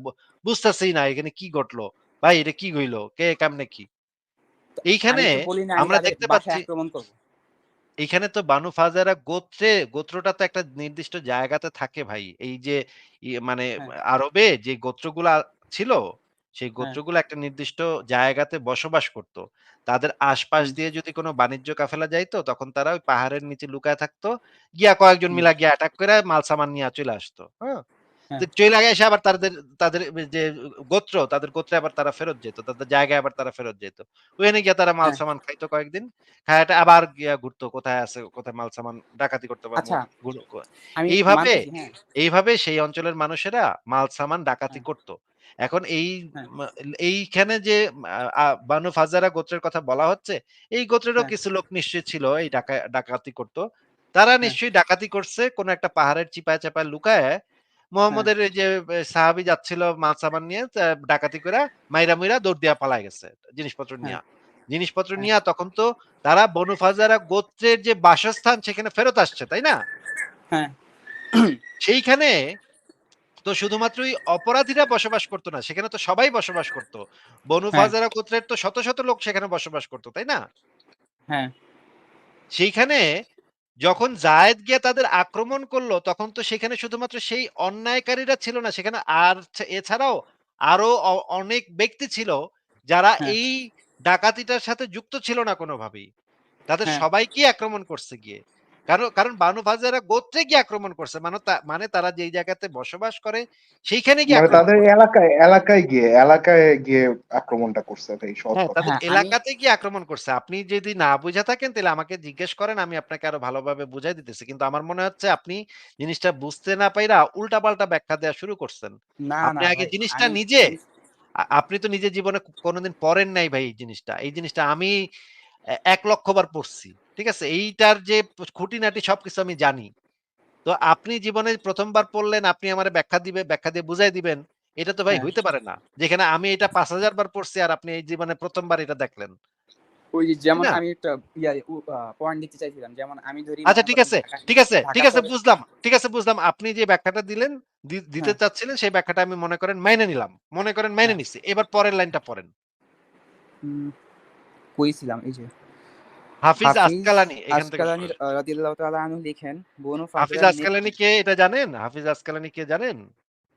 বুঝতেছেই না, এখানে কি ঘটলো? ভাই এটা কি হইলো? কে কেমনে কি? তো এইখানে আমি তো বলি না আমি আমরা তাদের দেখতে বাসায় পাচ্ছি আক্রমণ করব। এইখানে তো বানু ফাজারা গোত্রটা তো একটা নির্দিষ্ট জায়গাতে থাকে ভাই। এই যে মানে হ্যাঁ, আরবে যে গোত্রগুলা ছিল, সেই হ্যাঁ, গোত্রগুলো একটা নির্দিষ্ট জায়গাতে বসবাস করত। তাদের আশপাশ হুম, দিয়ে যদি কোন বাণিজ্য কাফেলা যাইতো, তখন তারা ওই পাহাড়ের নিচে লুকায় থাকতো। গিয়া কয়েকজন হুম, মিলা গিয়া অ্যাটাক কইরা মাল-সামান নিয়া চইলা আসতো। হ্যাঁ? হ্যাঁ, তো চইলা এসে আবার তাদের যে তাদের গোত্রে আবার তারা ফেরত যেত। তাদের জায়গায় আবার তারা ফেরত যেত। ওখানে গিয়া তারা হ্যাঁ। মাল-সামান খাইতো কয়েকদিন। খায়াটা আবার গিয়া ঘুরতো কোথায় আছে, কোথায় মাল-সামান ডাকাতি করতে বা আচ্ছা, গুলো আমি এইভাবে, মানতেছি। হ্যাঁ, এইভাবে সেই অঞ্চলের মানুষেরা মাল-সামান ডাকাতি হ্যাঁ, করত। এখন হ্যাঁ, মা এইখানে যে বানু ফাজারা গোত্রের কথা বলা হচ্ছে, এই গোত্রেরও হ্যাঁ, কিছু লোক নিশ্চয়ই ছিল এই ডাকাতি করত। তারা হ্যাঁ, নিশ্চয়ই ডাকাতি করছে কোন একটা পাহাড়ের চিপায় লুকায়ে হ্যাঁ, মোহাম্মদের এই যে সাহাবী যাচ্ছিল মাল-সামান নিয়ে ডাকাতি কইরা মাইরা দৌড় দিয়া পালায় গেছে জিনিসপত্র হ্যাঁ, নিয়া। জিনিসপত্র হ্যাঁ, নিয়া তখন তো তারা বনু ফাজারা গোত্রের যে বাসস্থান সেখানে ফেরত আসছে, তাই না? হ্যাঁ, সেইখানে তো শুধুমাত্রই অপরাধীরা বসবাস করত না, সেখানে তো সবাই বসবাস করত। বনু হ্যাঁ, ফাজারা গোত্রের তো শত লোক সেখানে বসবাস করত, তাই না? হ্যাঁ, সেইখানে যখন যায়েদ গিয়ে তাদের আক্রমণ করল, তখন তো সেখানে শুধুমাত্র সেই অন্যায়কারীরা ছিল না। সেখানে এছাড়াও আরো অনেক ব্যক্তি ছিল, যারা হ্যাঁ, এই ডাকাতিটার সাথে যুক্ত ছিল না কোনভাবেই। তাদের হ্যাঁ। সবাইকেই আক্রমণ করছে গিয়ে। কারণ বানু ফাজারা গোত্রে গিয়ে আক্রমণ করছে। মানে তারা যেই জায়গাতে বসবাস করে সেইখানে গিয়ে মানে আক্রমণ তাদের করছে। এলাকায় গিয়ে আক্রমণটা করছে ভাই, সহজ হ্যাঁ, কথা। তাদের হ্যাঁ, আমি এলাকাতে গিয়ে আক্রমণ করছে। আপনি যদি না বুঝে থাকেন তাহলে আমাকে জিজ্ঞেস করেন, আমি আপনাকে আরো ভালোভাবে বুঝাই দিতেছি। কিন্তু আমার মনে হচ্ছে আপনি জিনিসটা বুঝতে না পাইরা উল্টাপাল্টা ব্যাখ্যা দেয়া শুরু করছেন। না, আপনি না আগে ভাই। জিনিসটা আমি নিজে জিনিস আপনি তো নিজের জীবনে কোনদিন পড়েন নাই ভাই এই জিনিসটা। এই জিনিসটা আমি ১,০০,০০০ বার পড়ছি। ঠিক আছে? এইটার যে খুঁটিনাটি সবকিছু আমি জানি। তো আপনি জীবনে ১ম বার পড়লেন, আপনি আমারে ব্যাখ্যা দিয়ে বুঝাই দিবেন। এটা তো ভাই হ্যাঁ, হইতে পারে না। যেখানে আমি এটা ৫,০০০ বার পড়ছি আর আপনি এই জীবনে ১ম বার এটা দেখলেন। ওই যে তাই যেমন না? আমি একটা পয়েন্ট দিতে চাইছিলাম। যেমন আমি ধরি আচ্ছা মনে ঠিক করেন আছে, ঢাকা ঠিক আছে, ঢাকা ঠিক আছে শহরে। বুঝলাম। ঠিক আছে বুঝলাম। আপনি যে ব্যাখ্যাটা দিলেন, দিতে হ্যাঁ, চাচ্ছিলেন সেই ব্যাখ্যাটা আমি মনে করেন মাইনে নিলাম। মনে করেন মাইনে হ্যাঁ। নিছি। এবার পরের লাইনটা পড়েন। উম কই ছিলাম? এই যে হাফিজ হাফিজ আসকালানি এখান থেকে আসকালানি রাদিয়াল্লাহু তাআলা আনহু লিখেন, বনু হাফিজ ফাজরার আসকালানি নেত্রী। কে এটা জানেন? হাফিজ আসকালানি কে জানেন?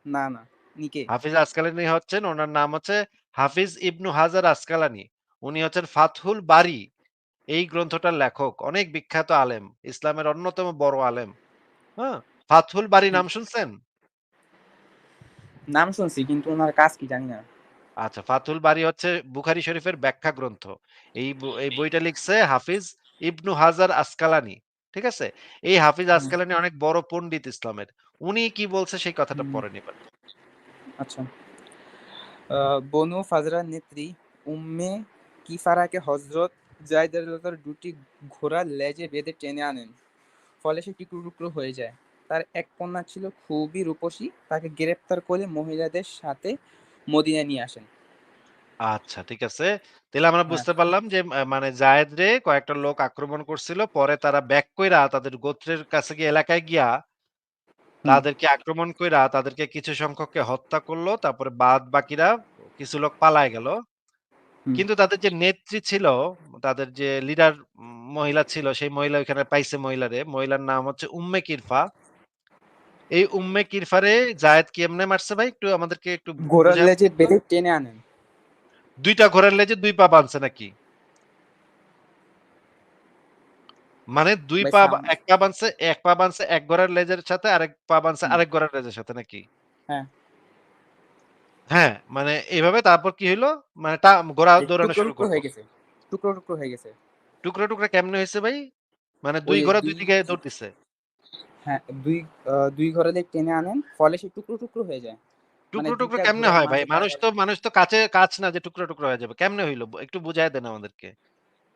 না, না। নিকে? হাফিজ আসকালানি হচ্ছেন উনার নাম হচ্ছে হাফিজ ইবনু হাজার আসকালানি। উনি হচ্ছেন ফাতহুল বারী এই গ্রন্থটার লেখক। অনেক বিখ্যাত আলেম। ইসলামের অন্যতম বড় আলেম। হ্যাঁ? ফাতহুল বারী হুম। নাম শুনছেন? নাম শুনছি কিন্তু উনার কাজ কি জানি না। আচ্ছা, ফাতুল বারী হচ্ছে বুখারী শরীফের ব্যাখ্যা গ্রন্থ। এই বইটা লিখছে হাফিজ ইবনু হাজার আসকালানি। ঠিক আছে? এই হাফিজ হুম, আসকালানি অনেক বড় পণ্ডিত ইসলামের। উনি কি বলছে সেই কথাটা হুম। পড়েন এবার। আচ্ছা। বনু ফাজরার নেত্রী উম্মে কিফারাকে হযরত যায়েদ রাদিয়াল্লাহু তাআলা দুটি ঘোড়ার লেজে বেঁধে টেনে আনেন। ফলে সে টুকরো হয়ে যায়। তার এক কন্যা ছিল খুবই রূপসী। তাকে গ্রেফতার করে মহিলাদের সাথে মদীনায় নিয়ে আসেন। আচ্ছা ঠিক আছে। তাইলে আমরা হ্যাঁ, বুঝতে পারলাম যে মানে যায়েদ রে কয়েকটা লোক আক্রমণ করছিল। পরে তারা ব্যাক কইরা তাদের গোত্রের কাছে গিয়ে এলাকায় গিয়া হুম, তাদেরকে আক্রমণ কইরা তাদেরকে কিছু সংখ্যককে হত্যা করল। তারপরে বাদ বাকিরা কিছু লোক পালায় গেল। হুম, কিন্তু তাদের যে নেত্রী ছিল, তাদের যে লিডার মহিলা ছিল, সেই মহিলা ওইখানে পাইছে মহিলারে। মহিলার নাম হচ্ছে উম্মে কিরফা। এই উম্মে কিরফারে যায়েদ কেমনে মারছে ভাই? একটু আমাদেরকে একটু ঘোড়ার বুঝায় লেজে বলেন তো? বেঁধে টেনে আনেন। ২ টা ঘোড়ার লেজে ২ পা বাঁধছে নাকি? মানে ২ ভাই পা সাম ১ পা বানছে ১ পা বানছে এক ঘোড়ার লেজের সাথে, আরেক পা বানছে হুম, আরেক ঘোড়ার লেজের সাথে নাকি? হ্যাঁ, হ্যাঁ, মানে এভাবে তারপর কি হইলো? মানে ঘোড়া যে দৌড়ানো টুকরো, শুরু টুকরো করল। হয়ে গেছে। টুকরো, টুকরো হয়ে গেছে। টুকরা, টুকরা কেমনে হইছে ভাই? মানে ২ ওই ঘোড়া ২ ২ দিকে দৌড় দিছে। হ্যাঁ, ২ ঘোড়াদের টেনে আনেন, ফলে সে টুকরো, টুকরো হয়ে যায়। মানে টুকরো, ২ টুকরো টা কেমনে ঘোড়ার হয় ভাই? মাঝে মানুষ তারপর তো মানুষ তো কাঁচ না যে টুকরো, টুকরো হয়ে যাবে। কেমনে হইল? একটু বুঝায় দেন আমাদেরকে।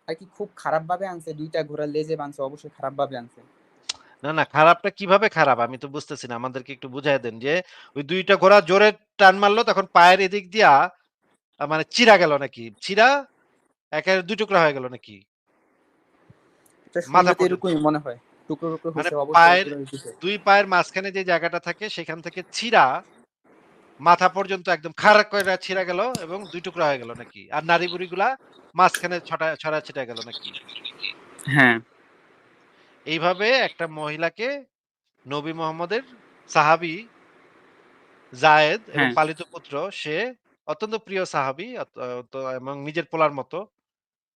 আর কি খুব খারাপভাবে আনছে, ২ টা ঘোড়ার লেজে বানছে, অবশ্যই খারাপভাবে আনছে। না, না খারাপটা কিভাবে খারাপ? আমি তো বুঝতেছি না। আমাদেরকে একটু বুঝায় দেন যে ওই ২ টা ঘোড়া জোরে টান মারল তখন পায়ের এদিক দিয়া মানে চিড়া গেল নাকি? চিড়া একেবারে ২ টুকরা হয়ে গেল নাকি? এটা মাথা শুনলে তো পর্যন্ত। এরকমই মনে হয়। টুকরো, টুকরো মানে হইছে, অবশ্যই পায়ের এরকমই হইছে। ২ পায়ের মাঝখানে যে জায়গাটা থাকে সেখান থেকে ছিঁড়া মাথা পর্যন্ত একদম খাড়া কইরা ছিঁড়া গেল এবং ২ টুকরা হয়ে গেল নাকি? আর নাড়ি-বুড়িগুলা মাঝখানে ছড়া-ছিটা গেল নাকি? হ্যাঁ, এইভাবে একটা মহিলাকে নবী মোহাম্মদের সাহাবী যায়েদ এবং হ্যাঁ, পালিত পুত্র সে অত্যন্ত প্রিয় সাহাবী তো এবং নিজের পোলার মতো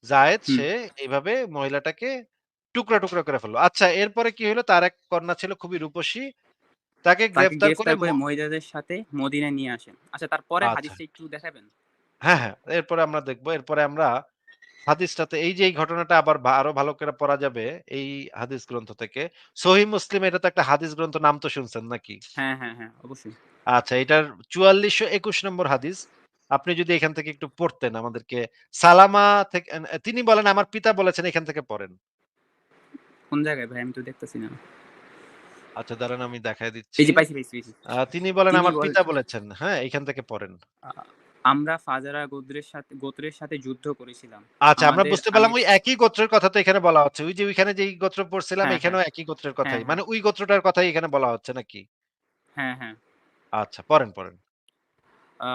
যায়েদ হুম। সে এইভাবে মহিলাটাকে টুকরা, টুকরা করে ফেলল। আচ্ছা এরপরে কি হইল? তার এক কন্যা ছিল খুবই রূপসী। তাকে তাকে গ্রেফতার করে গ্রেফতার করে মহিলাদের সাথে মদিনায় নিয়ে আসেন। আচ্ছা, তারপরের আচ্ছা। হাদিসটা একটু দেখাবেন? হ্যাঁ, হ্যাঁ। এরপরে আমরা দেখব। এরপরে আমরা হাদিসটাতে এই যে এই ঘটনাটা আবার আরো ভালো করে পড়া যাবে এই হাদিস গ্রন্থ থেকে। সহিহ মুসলিম এটা তো একটা হাদিস গ্রন্থ নাম তো শুনছেন নাকি? হ্যাঁ, হ্যাঁ, হ্যাঁ, অবশ্যই। আচ্ছা এটার ৪৪২১ নম্বর হাদিস। আপনি যদি এখান থেকে একটু পড়তেন আমাদেরকে সালামা থেকে তিনি বলেন আমার পিতা বলেছেন এখান থেকে পড়েন। কোন জায়গায় ভাই? আমি তো দেখতেছি না। আচ্ছা দাঁড়ান আমি দেখায় এই দিচ্ছি। যে পাইছি, পাইছি, পাইছি। তিনি বলেন তিনি আমার বল পিতা বলেছেন। হ্যাঁ, এখান থেকে পড়েন। আ আমরা ফাজারা গোত্রের সাথে যুদ্ধ করেছিলাম। আচ্ছা আমরা আমাদের বুঝতে পারলাম আমির ওই একই গোত্রের কথা তো এখানে বলা হচ্ছে। ওই যে ওইখানে যেই গোত্র পড়ছিলাম হ্যাঁ, হ্যাঁ, এখানেও একই গোত্রের হ্যাঁ, কথাই। হ্যাঁ, মানে ওই গোত্রটার কথাই এখানে বলা হচ্ছে নাকি? হ্যাঁ, হ্যাঁ। আচ্ছা পড়েন, পড়েন। আ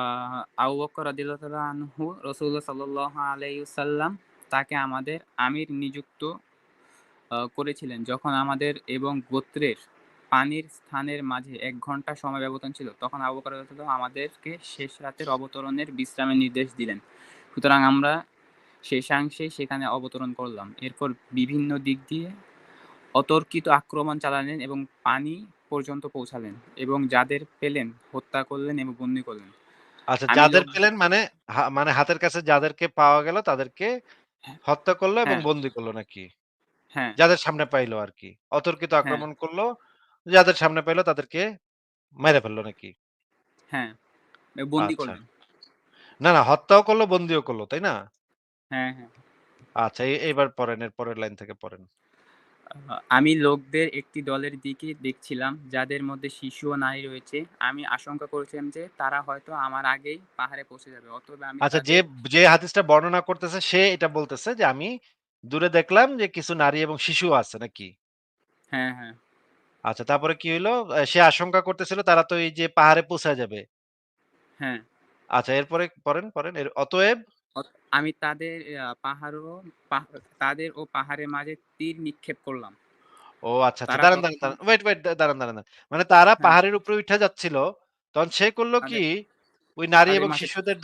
আবু বকর রাদিয়াল্লাহু তাআলা আনহু রাসূলুল্লাহ সাল্লাল্লাহু আলাইহি ওয়াসাল্লাম তাকে আমাদের আমির নিযুক্ত করেছিলেন। যখন আমাদের এবং গোত্রের পানির স্থানের মাঝে ১ ঘন্টা সময় ব্যবধান ছিল, তখন আবু বকর রাদিয়াল্লাহু তাআলা আমাদেরকে শেষ রাতের অবতরণের বিশ্রামের নির্দেশ দিলেন। সুতরাং আমরা শেষাংশে সেখানে অবতরণ করলাম। এরপর বিভিন্ন দিক দিয়ে অতর্কিত আক্রমণ চালালেন এবং পানি পর্যন্ত পৌঁছালেন এবং যাদের পেলেন হত্যা করলেন এবং বন্দী করলেন। আচ্ছা আমি যাদের লোক পেলেন মানে মানে হাতের কাছে যাদেরকে পাওয়া গেল তাদেরকে হত্যা করলো এবং হ্যাঁ, বন্দী করলো নাকি? হ্যাঁ, যাদের সামনে পাইলো আরকি। অতর্কিত হ্যাঁ, আক্রমণ করলো, যাদের সামনে পাইলো তাদেরকে মেরে ফেললো নাকি? হ্যাঁ, বন্দী আচ্ছা। করলেন। না, না হত্যাও করলো, বন্দীও করলো, তাই না? হ্যাঁ, হ্যাঁ। আচ্ছা এবার পড়েন, এর পরের লাইন থেকে পড়েন। আমি লোকদের একটি দলের দিকে দেখছিলাম, যাদের মধ্যে শিশু ও নারী রয়েছে। আমি আশঙ্কা করেছিলাম যে তারা হয়তো আমার আগেই পাহাড়ে পৌঁছে যাবে। অতএব আমি আচ্ছা তাদের যে হাদিসটা বর্ণনা করতেছে সে এটা বলতেছে যে আমি দূরে দেখলাম যে কিছু নারী এবং শিশুও আছে নাকি? হ্যাঁ, হ্যাঁ, আচ্ছা তারপরে কি হইলো? সে আশঙ্কা করতেছিল তারা তো এই যে পাহাড়ে পৌঁছায় যাবে। হ্যাঁ। আচ্ছা এরপরে পড়েন, পড়েন। অতএব আমি তাদের তাদের ও পাহাড়ের মাঝে তীর নিক্ষেপ করলাম। ও আচ্ছা, আচ্ছা। তারা দাঁড়ান, দাঁড়ান, তখন দাঁড়ান। ওয়েট, দাঁড়ান। মানে তারা হ্যাঁ, পাহাড়ের উপরে উইঠা যাচ্ছিল। তখন সে করল কি? তাদের ওই নারী তাদের এবং মাঝে শিশুদের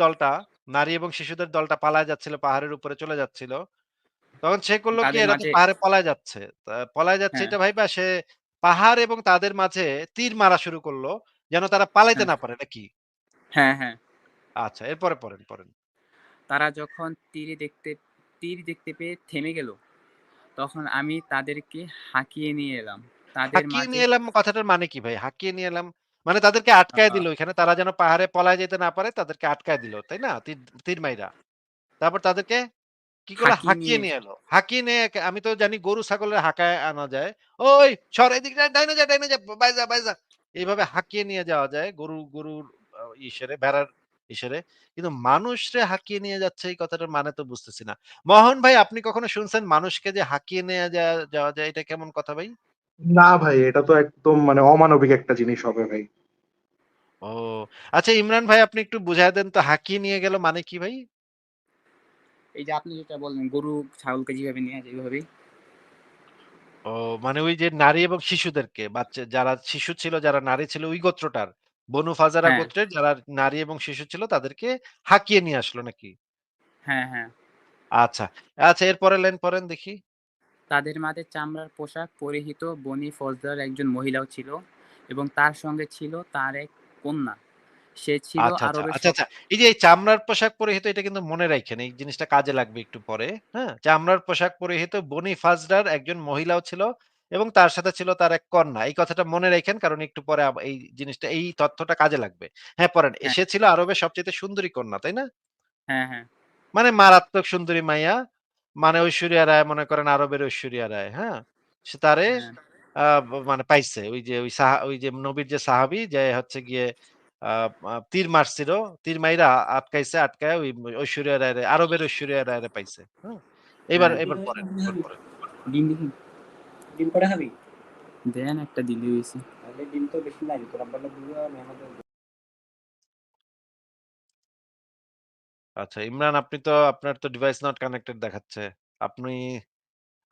দলটা পালায় যাচ্ছিল, পাহাড়ের উপরে চলে যাচ্ছিল। তখন সে করল কি? তাদের এরা তো মাঝে পাহাড়ে পলায় যাচ্ছে। পলায় যাচ্ছে হ্যাঁ, এটা ভাইবা সে পাহাড় এবং তাদের মাঝে তীর মারা শুরু করল। যেন তারা পালাইতে হ্যাঁ, না পারে নাকি? হ্যাঁ, হ্যাঁ। আচ্ছা এরপরে পড়েন, পড়েন। তারা যখন তীর দেখতে পেয়ে থেমে গেল, তখন আমি তাদেরকে হাঁকিয়ে নিয়ে এলাম। তাদের হাঁকিয়ে মাঝে নিয়ে এলাম কথাটার মানে কি ভাই? হাঁকিয়ে নিয়ে এলাম মানে তাদেরকে আটকায় আ দিল। ওইখানে তারা যেন পাহাড়ে পলায় যেতে না পারে তাদেরকে আটকায় দিল। তাই না? তীর মাইরা। তারপর তাদেরকে কি করলো? হাঁকিয়ে হাঁকিয়ে নিয়ে নিয়ে এলো। হাঁকিয়ে নিয়ে আমি তো জানি গরু ছাগলের হাঁকায় আনা যায়। "ওই সর এদিকে ডাইনে যা, বাইজা।" এইভাবে হাঁকিয়ে নিয়ে যাওয়া যায় গরুর ভেড়ার ইসেরে। কিন্তু মানুষরে হাঁকিয়ে নিয়ে যাচ্ছে এই কথাটার মানে তো বুঝতেছি না। মোহন ভাই আপনি কখনো শুনছেন মানুষকে যে হাঁকিয়ে নিয়ে যাওয়া যায় এটা কেমন কথা ভাই? না ভাই, এটা তো একদম মানে অমানবিক একটা জিনিস হবে ভাই। ও আচ্ছা ইমরান ভাই আপনি একটু বুঝায় দেন তো হাঁকিয়ে নিয়ে গেল মানে কি ভাই? এই যে আপনি যেটা বললেন, গরু ছাগলকে যেভাবে নিয়ে যায় ওইভাবেই। ও মানে ওই যে নারী এবং শিশুদেরকে যারা শিশু ছিল, যারা নারী ছিল ওই গোত্রটার বনু ফাজারা হ্যাঁ, গোত্রের যারা নারী এবং শিশু ছিল তাদেরকে হাঁকিয়ে নিয়ে আসলো নাকি? হ্যাঁ, হ্যাঁ। আচ্ছা, আচ্ছা এর পরের লাইন পড়েন দেখি। তাদের মাঝে চামড়ার পোশাক পরিহিত বনি ফজলার একজন মহিলাও ছিল এবং তার সঙ্গে ছিল তার এক কন্যা। সে ছিল আচ্ছা, আচ্ছা, আরবের আচ্ছা, আচ্ছা। এই যে এই চামড়ার পোশাক পরিহিত এটা কিন্তু মনে রাইখেন। এই জিনিসটা কাজে লাগবে একটু পরে। হ্যাঁ? চামড়ার পোশাক পরিহিত বনি ফাজলার একজন মহিলাও ছিল এবং তার সাথে ছিল তার এক কন্যা। এই কথাটা মনে রাইখেন কারণ একটু পরে এই জিনিসটা এই তথ্যটা কাজে লাগবে। হ্যাঁ, পড়েন। হ্যাঁ, সে ছিল আরবের সবচাইতে সুন্দরী কন্যা, তাই না? হ্যাঁ, হ্যাঁ, মানে মারাত্মক সুন্দরী মাইয়া। মানে ঐশ্বরিয়া রায় মনে করেন আরবের ঐশ্বরিয়া রায়, হ্যাঁ? সে তারে হ্যাঁ, মানে পাইছে। ওই যে নবীর যে সাহাবী যে হচ্ছে গিয়ে আ আ তীর মারছিল। তীর মাইরা আটকাইছে। আটকায় ওই ঐশ্বরিয়া রায় আরবের ঐশ্বরিয়া রায় পাইছে। হুম? এবার হ্যাঁ। এবার পড়েন, এবার পড়েন। ডিম দিবি? ডিম কটা খাবি? দেন একটা দিলে হইছে। তাহলে ডিম তো বেশি নাই। তোর আব্বাকে দিবি আর মেহমানদের আচ্ছা ইমরান আপনি তো আপনার তো ডিভাইস নট কানেক্টেড দেখাচ্ছে। আপনি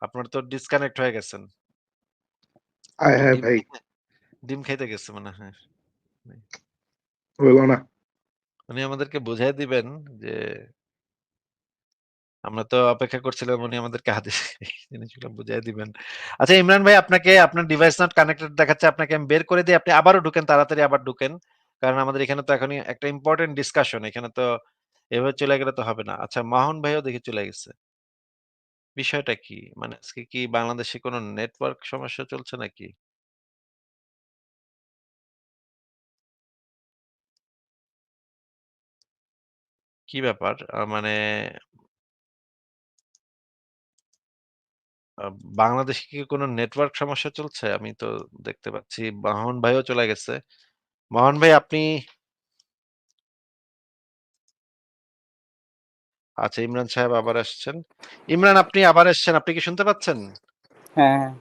আপনার তো ডিসকানেক্ট হয়ে গেছেন। আয় হায় ডিম ভাই, খাইতে ডিম খাইতে গেছে মনে হয়। হইল না। উনি আমাদেরকে বুঝাই দিবেন যে আমরা তো অপেক্ষা করছিলাম উনি আমাদেরকে হাদিস জিনিসগুলো বুঝাই দিবেন। আচ্ছা ইমরান ভাই আপনাকে আপনার ডিভাইস নট কানেক্টেড দেখাচ্ছে। আপনাকে আমি বের করে দিই। আপনি আবারও ঢুকেন, তাড়াতাড়ি আবার ঢুকেন। কারণ আমাদের এখানে তো এখনই একটা ইম্পোর্টেন্ট ডিসকাশন। এখানে তো এভাবে চলে গেলে তো হবে না। আচ্ছা মাহন ভাইও দেখি চলে গেছে। বিষয়টা কি? মানে আজকে কি বাংলাদেশে কোনো নেটওয়ার্ক সমস্যা চলছে নাকি? কি ব্যাপার? মানে আ বাংলাদেশে কি কোনো নেটওয়ার্ক সমস্যা চলছে? আমি তো দেখতে পাচ্ছি মাহন ভাইও চলে গেছে। মাহন ভাই আপনি আচ্ছা ইমরান সাহেব আবার আসছেন। ইমরান আপনি আবার এসছেন। আপনি কি শুনতে পাচ্ছেন? হ্যাঁ, হ্যাঁ,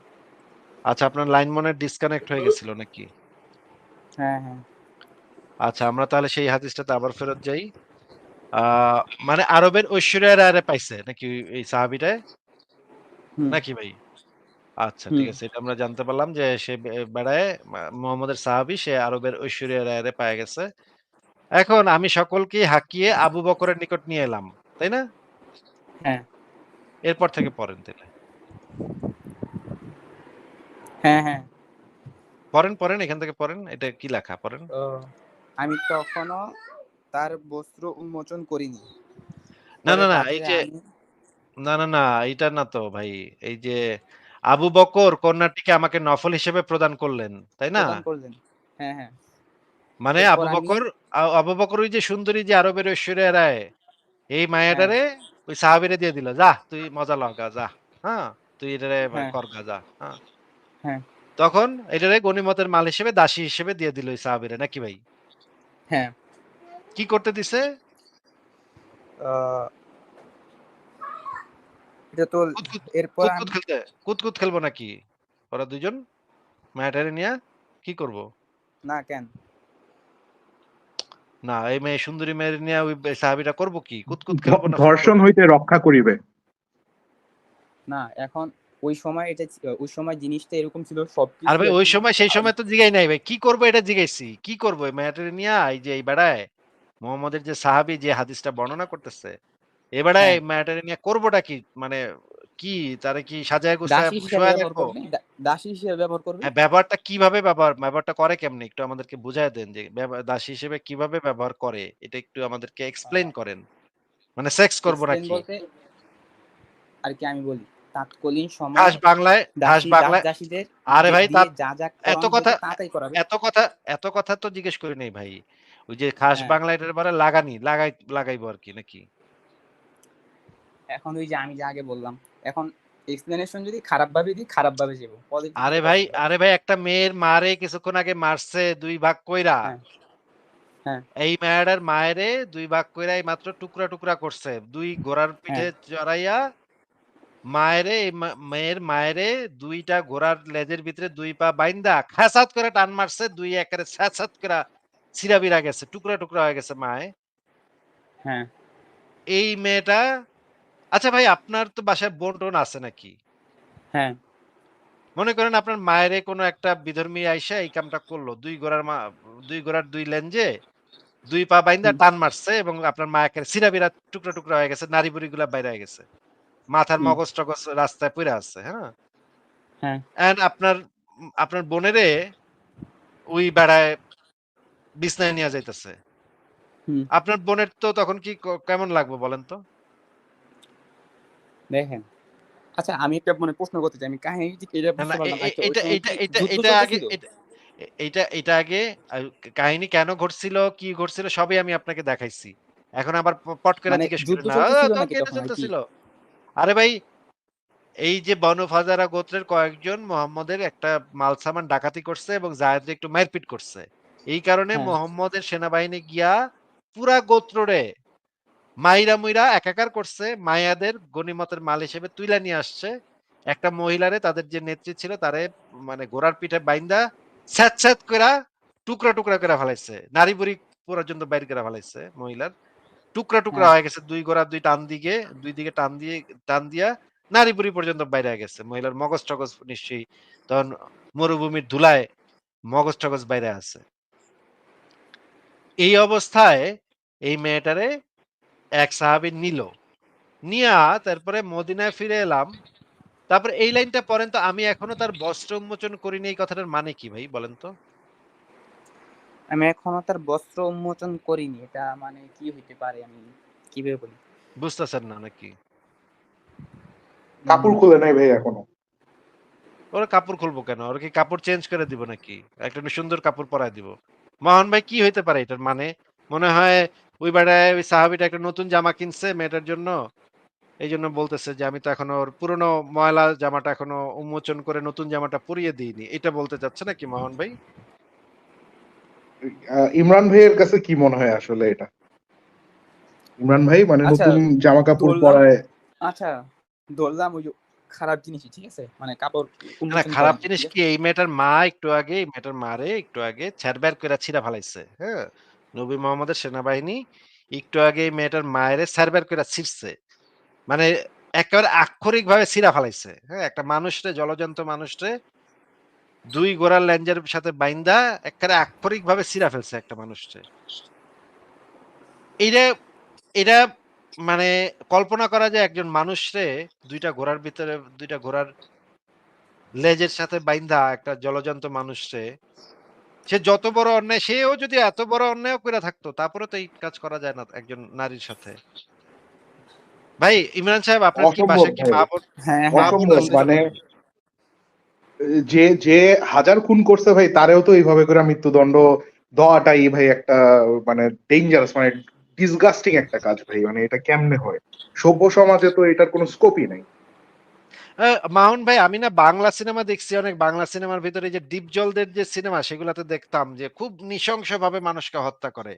আচ্ছা আপনার লাইন মনে হয় ডিসকানেক্ট হয়ে গেছিল নাকি? হ্যাঁ, হ্যাঁ, আচ্ছা আমরা তাহলে সেই হাদিসটাতে আবার ফেরত যাই। আ মানে আরবের ঐশ্বরিয়া রায় পাইছে নাকি এই সাহাবীটায়? হুম, নাকি ভাই? আচ্ছা ঠিক হুম, আছে। এটা আমরা জানতে পারলাম যে সে বেড়ায় মুহাম্মদের সাহাবী সে আরবের ঐশ্বরিয়া রায় পায়া গেছে। এখন আমি সকলকেই হাঁকিয়ে আবু বকরের নিকট নিয়ে এলাম। তাই না? হ্যাঁ, এরপর থেকে পড়েন তাইলে। হ্যাঁ, হ্যাঁ। পড়েন এখান থেকে পড়েন। এটা কি লেখা পড়েন। ও আমি তখনও তার বস্ত্র উন্মোচন করিনি। না, পরে না, না এই তাকে যে আমি না, এইটা না তো ভাই। এই যে আবু বকর কন্যাটিকে আমাকে নফল হিসেবে প্রদান করলেন। তাই না? প্রদান করলেন। হ্যাঁ, হ্যাঁ। মানে এরপর আবু আমি বকর আবু বকর ওই যে সুন্দরী যে আরবের ঐশ্বরিয়া রায় এই হ্যাঁ, মায়াটারে ওই সাহাবীরে দিয়ে দিল। "যাহ তুই মজা লগা যা। হ্যাঁ? তুই এটারে হ্যাঁ, করগা যা।" হ্যাঁ? হ্যাঁ, তখন এটারে গনিমতের মাল হিসেবে দাসী হিসেবে দিয়ে দিল ওই সাহাবীরে নাকি ভাই? হ্যাঁ। কি করতে দিছে? আ এটা তো কুতকুত এরপর কুতকুত আমি খেলতে কুতকুত খেলবো নাকি? ওরা ২ জন মায়াটারে নিয়া কি করব? না কেন? না এই মেয়ে সুন্দরী মেয়ে নিয়া ওই সাহাবীরা করব কি? কুতকুত খেলবো না ফুটবল? ধর্ষণ হইতে রক্ষা করিবে। না এখন ওই সময় জিনিসটা এরকম ছিল আর সবকিছু ভাই ওই এখন সময় সেই আ সময় তো জিগাই নাই ভাই। কি করব এটা জিগাইছি। কি করব এই মেয়েটারে নিয়া এই যে এই বেড়ায় মোহাম্মদের যে সাহাবী যে হাদিসটা বর্ণনা করতেছে, এ বেড়ায় হ্যাঁ, এই মেয়েটারে নিয়ে করবোটা কি? মানে কি তারে কি সাজায় গুছায় দাসী হিসেবে শোয়ায় ব্যবহার রাখবো? করবে। দাসী হিসেবে ব্যবহার করবে। হ্যাঁ, ব্যবহারটা কিভাবে ব্যবহারটা করে কেমনে? একটু আমাদেরকে বুঝায় দেন যে দাসী হিসেবে কিভাবে ব্যবহার করে? এটা একটু আমাদেরকে আ এক্সপ্লেইন করেন। মানে সেক্স করব এক্সপ্লেইন নাকি? বলতে আরকি আমি বলি। তাৎকালীন খাস সময়ে বাংলায় খাস বাংলায় দাস-দাসীদের আরে ভাই দিয়ে যা, যা এত করানো কথা হইতো তাড়াতাড়ি করাবে। এত কথা এত কথা তো জিজ্ঞেস করি নাই ভাই। ওই যে খাস হ্যাঁ, বাংলায় এটার পরে লাগাইবো আরকি নাকি? এখন ওই যে আমি যে আগে বললাম। এখন এক্সপ্লেনেশন যদি খারাপভাবে দিই, খারাপভাবে যাবো। পজিটিভ দিলে পজিটিভ আরে আসবে। ভাই একটা মেয়ের মারে কিছুক্ষণ আগে মারছে ২ ভাগ কইরা। হ্যাঁ, হ্যাঁ, এই মেয়েটার মায়েরে ২ ভাগ কইরা এই মাত্র টুকরা, টুকরা করছে। ২ ঘোড়ার হ্যাঁ, পিঠে চড়াইয়া মায়েরে এই মেয়ের মায়েরে ২ টা ঘোড়ার লেজের ভিতরে ২ পা বাইন্দা খেসাত করে টান মারছে। ২ একেবারে স্যাঁতস্যাঁত কইরা ছিঁড়া-বিড়া গেছে। টুকরা, টুকরা হয়ে গেছে মায়ে। হ্যাঁ, এই মেয়েটা আচ্ছা ভাই আপনার তো বাসায় বোন-টোন আছে নাকি? হ্যাঁ, মনে করেন আপনার মায়েরে কোনো একটা বিধর্মী আইসা এই কামটা করল। ২ ঘোড়ার ২ লেনজে ২ পা বাইন্দা হুম, টান মারছে এবং আপনার মা একেবারে ছিঁড়া-বিড়া টুকরা, টুকরা হয়ে গেছে। নাড়ি-ভুড়িগুলা বাইরে হয়ে গেছে। মাথার হুম, মগজ-টগজ রাস্তায় পইড়া আছে, হ্যাঁ? হ্যাঁ, অ্যান্ড আপনার বোনেরে ওই বেড়ায় বিছনায় নিয়া যাইতেছে। হুম। আপনার বোনের তো তখন কি কেমন লাগবে বলেন তো? দেখেন, আচ্ছা আমি একটা মানে প্রশ্ন করতে চাই। আমি কাহিনী ঠিক এটা না, না বুঝতে এ পারলাম না। এ আচ্ছা ওই এইটা সময় এইটা কি এইটা যুদ্ধ এইটা আগে চলতেছিল? এটা আগে আ কাহিনী কেন ঘটছিল, কি ঘটছিল সবই আমি আপনাকে দেখাইছি। এখন আবার পট করে মানে জিজ্ঞেস যুদ্ধ করেন না, চলতেছিল তখন নাকি কি এটা তখন আরকি? চলতেছিল?" আরে ভাই এই যে বনু ফাজারা গোত্রের কয়েকজন মোহাম্মদের একটা মালসামান ডাকাতি করছে এবং জায়েদকে একটু মারপিট করছে। এই কারণে হ্যাঁ, মোহাম্মদের সেনাবাহিনী গিয়া পুরা গোত্ররে মাইরা মুইরা একাকার করছে। মাইয়াদের গনিমতের মাল হিসেবে তুইলা নিয়ে আসছে। একটা মহিলারে তাদের যে নেত্রী ছিল তারে মানে ঘোড়ার পিঠে বাইন্দা স্যাঁত কইরা টুকরা কইরা ফেলাইছে। নাড়ি-বুড়ি পর্যন্ত বাইর কইরা ফেলাইছে মহিলার। টুকরা হ্যাঁ, হয়ে গেছে। ২ ঘোড়া ২ দিকে টান দিয়া নাড়ি-বুড়ি পর্যন্ত বাইরে হয়ে গেছে। মহিলার মগজ-টগজ নিশ্চয়ই তখন মরুভূমির ধুলায় মগজ-টগজ বাইরে আছে। এই অবস্থায় এই মেয়েটারে এক সাহাবী নিল। নিয়া তারপরে মদিনায় ফিরে এলাম। তারপরে এই লাইনটা পড়েন তো, "আমি এখনো তার বস্ত্র উন্মোচন করিনি" এই কথাটার মানে কি ভাই বলেন তো? আমি এখনো তার বস্ত্র উন্মোচন করিনি। এটা মানে কি হইতে পারে আমি কিভাবে বলি? বুঝতেছেন না নাকি? উম কাপড় খুলে নাই ভাই এখনো। ওরা কাপড় খুলবো কেন? ওরা কি কাপড় চেঞ্জ করে দিব নাকি? একটা সুন্দর কাপড় পরায় দিব। মোহন ভাই কি হইতে পারে এটার মানে? মনে হয় ওই বেড়ায় ওই সাহাবীটা একটা নতুন জামা কিনছে মেয়েটার জন্য। এইজন্য বলতেছে যে আমি তো এখনো ওর পুরনো ময়লা জামাটা এখনো উন্মোচন করে নতুন জামাটা পরিয়ে দিইনি। এটা বলতে চাচ্ছে নাকি মোহন ভাই? ইমরান ভাইয়ের কাছে কি মনে হয় আসলে এটা? ইমরান ভাই মানে আচ্ছা নতুন জামা কাপড় ধরলাম পরায়। আচ্ছা ধরলাম ওই যে খারাপ জিনিসই, ঠিক আছে? মানে কাপড় না উন্মোচন খারাপ করা না, জিনিস ঠিক কি আছে? এই মেয়েটার মা একটু আগে এই মেয়েটার মারে একটু আগে ছ্যারব্যার কইরা ছিঁড়া ফালাইছে। হ্যাঁ? নবী মোহাম্মদের সেনাবাহিনী একটু আগে এই মেয়েটার মায়েরে ছ্যারব্যার কইরা ছিঁড়ছে। মানে একেবারে আক্ষরিকভাবে ছিঁড়া ফালাইছে। হ্যাঁ? একটা মানুষরে জলজন্ত মানুষরে ২ ঘোড়ার ল্যাঞ্জের সাথে বাইন্দা এক্কারে আক্ষরিকভাবে ছিঁড়া ফেলছে একটা মানুষরে। এইটা এটা মানে কল্পনা করা যায় একজন মানুষরে ২ টা ঘোড়ার ভিতরে ২ টা ঘোড়ার লেজের সাথে বাইন্ধা একটা জলজন্ত মানুষরে সে যত বড় অন্যায় সেও যদি এত বড় অন্যায়ও কইরা থাকতো তারপরেও তো এই কাজ করা যায় না একজন নারীর সাথে। ভাই ইমরান সাহেব আপনার কি অসম্ভব বাসায় কি ভাই, হ্যাঁ, মা হ্যাঁ, বোন অসম্ভব আছে শুনতেছি। মানে নাকি? যে যে হাজার খুন করছে ভাই তারেও তো এইভাবে করে মৃত্যুদণ্ড দেওয়াটাই ভাই একটা মানে ডেঞ্জারাস মানে ডিসগাস্টিং একটা কাজ ভাই, মানে এটা কেমনে হয়? সভ্য সমাজে তো এটার কোনো স্কোপই নাই। আ মামুন ভাই আমি না বাংলা সিনেমা দেখছি অনেক বাংলা সিনেমার ভিতরে যে ডিপজলদের যে সিনেমা সেগুলাতে দেখতাম যে খুব নৃশংসভাবে মানুষকে হত্যা করে।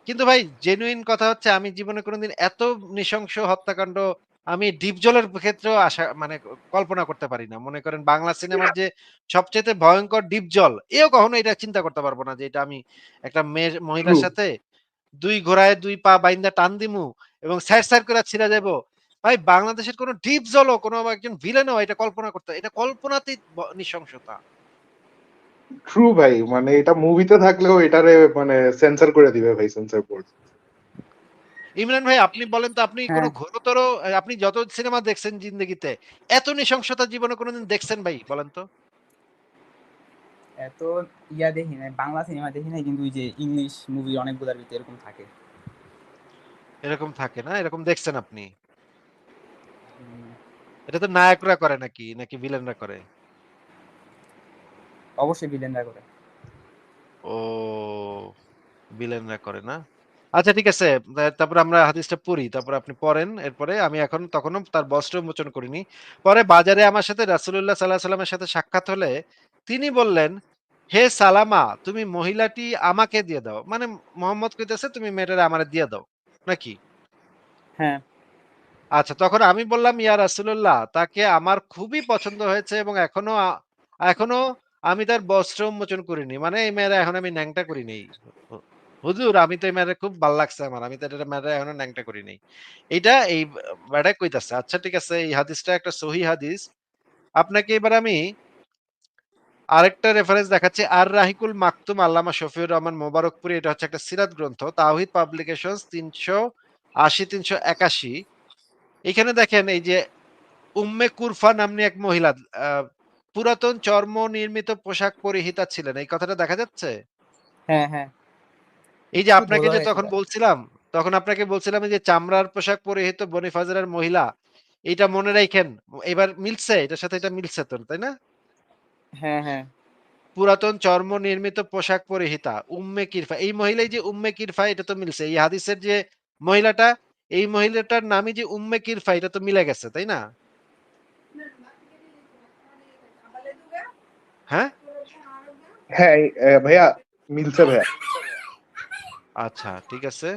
কিন্তু ভাই জেনুইন কথা হচ্ছে আমি জীবনে কোনদিন এত নৃশংস হত্যাকাণ্ড আমি ডিপ জলের ক্ষেত্রেও মানে কল্পনা করতে পারি না। মনে করেন বাংলা সিনেমার যে সবচাইতে ভয়ংকর ডিপ জল, এও কখনো এটা চিন্তা করতে পারব না যে এটা আমি একটা ট্রু। মহিলার সাথে ২ ঘোড়ায় ২ পা বাইন্দা টান দিমু এবং স্যার করে ছিঁড়া যাইবো। ভাই বাংলাদেশের কোন ডিপ জলও কোন একজন ভিলেনও এটা কল্পনা করতে এটা কল্পনাতীত নৃশংসতা। ট্রু ভাই, মানে এটা মুভিতে থাকলেও এটারে মানে সেন্সর করে দিবে ভাই, সেন্সর বোর্ড। ইমরান ভাই আপনি বলেন তো আপনি কোন হ্যাঁ, ঘোরতর আপনি যত সিনেমা দেখছেন জিন্দেগিতে এত নৃশংসতা জীবনে কোনদিন দেখছেন ভাই বলেন তো? এত ইয়া দেখি নাই, বাংলা সিনেমা দেখি নাই, কিন্তু ওই যে ইংলিশ মুভি অনেকগুলার ভিতরে এরকম থাকে। এরকম থাকে না? এরকম দেখছেন আপনি? হুম, এটা তো নায়করা করে নাকি ভিলেনরা করে? অবশ্যই ভিলেনরা করে। ও ভিলেনরা করে না? আচ্ছা ঠিক আছে। তারপরে আমরা হাদিসটা পড়ি। তারপরে আপনি পড়েন। এরপরে আমি এখন তখনো তার বস্ত্র উন্মোচন করিনি। পরে বাজারে আমার সাথে রাসূলুল্লাহ সাল্লাল্লাহু আলাইহি ওয়াসাল্লামের সাথে সাক্ষাৎ হলে তিনি বললেন, "হে সালামা তুমি মহিলাটি আমাকে দিয়ে দাও।" মানে মোহাম্মদ কইতেছে তুমি মেয়েটারে আমারে দিয়ে দাও। নাকি? হ্যাঁ, আচ্ছা তখন আমি বললাম, "ইয়া রাসূলুল্লাহ তাকে আমার খুবই পছন্দ হয়েছে এবং এখনো আমি তার বস্ত্র উন্মোচন করিনি। মানে এই মেয়েরা এখন আমি ন্যাংটা করি নাই। হু হুজুর আমি তো এই মেয়েরে খুব ভাল লাগছে আমার। আমি তো এটা মেয়েরে এখনো ন্যাংটা করি নাই।" এইটা এই বেটায় কইতাছে। আচ্ছা ঠিক আছে এই হাদিসটা একটা সহিহ হাদিস। আপনাকে এবার আমি আরেকটা রেফারেন্স দেখাচ্ছি। আর রাহিকুল মাকতুম আল্লামা শফিউর রহমান মোবারকপুরী এটা হচ্ছে একটা সিরাত গ্রন্থ। তাওহীদ পাবলিকেশনস ৩৮০-৩৮১ এখানে দেখেন এই যে উম্মে কুরফা নাম্নী এক মহিলা আ পুরাতন চর্ম নির্মিত পোশাক পরিহিতা ছিলেন। এই কথাটা দেখা যাচ্ছে? হ্যাঁ, হ্যাঁ। এই যে একটু আপনাকে বোঝা যে হয়েছিল। তখন বলছিলাম, তখন আপনাকে বলছিলাম এই যে চামড়ার পোশাক পরিহিত বনি ফাজলার মহিলা, এইটা মনে রাইখেন। এবার মিলছে? এটার সাথে এটা মিলছে তো, তাই না? হ্যাঁ, হ্যাঁ। পুরাতন চর্ম নির্মিত পোশাক পরিহিতা উম্মে কিরফা। এই মহিলাই যে উম্মে কিরফা এটা তো মিলছে। এই হাদিসের যে মহিলাটা, এই মহিলাটার নামই যে উম্মে কিরফা এটা তো মিলে গেছে, তাই না? হ্যাঁ? হ্যাঁ, ভাইয়া মিলছে ভাইয়া। আচ্ছা ঠিক আছে।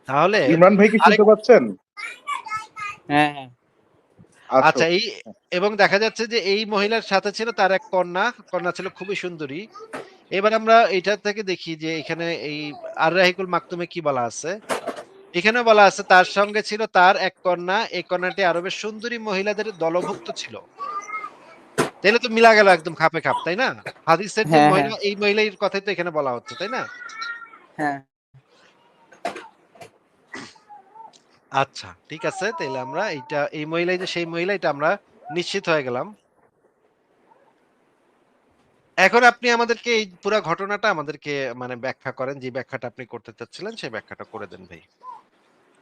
তাহলে ইমরান ভাই কি আরেক শুনতে পাচ্ছেন? হ্যাঁ, হ্যাঁ। আচ্ছা, আচ্ছা এই এবং দেখা যাচ্ছে যে এই মহিলার সাথে ছিল তার এক কন্যা। কন্যা ছিল খুবই সুন্দরী। এবার আমরা এইটা থেকে দেখি যে এখানে এই আর রাহিকুল মাকতুমে কি বলা আছে? এখানে বলা আছে তার সঙ্গে ছিল তার এক কন্যা। এই কন্যাটি আরবের সুন্দরী মহিলাদের দলভুক্ত ছিল। তাইলে তো মিলা গেল একদম খাপে খাপ, তাই না? হাদিসের যে হ্যাঁ, হ্যাঁ। মহিলা এই মহিলার কথাই তো এখানে বলা হচ্ছে, তাই না? হ্যাঁ। আচ্ছা, ঠিক আছে। তাইলে আমরা এই মহিলাই যে সেই মহিলা এটা আমরা নিশ্চিত হয়ে গেলাম। এখন আপনি আমাদেরকে এই পুরা ঘটনাটা আমাদেরকে মানে ব্যাখ্যা করেন। যে ব্যাখ্যাটা আপনি করতে চাচ্ছিলেন সেই ব্যাখ্যাটা করে দেন ভাই।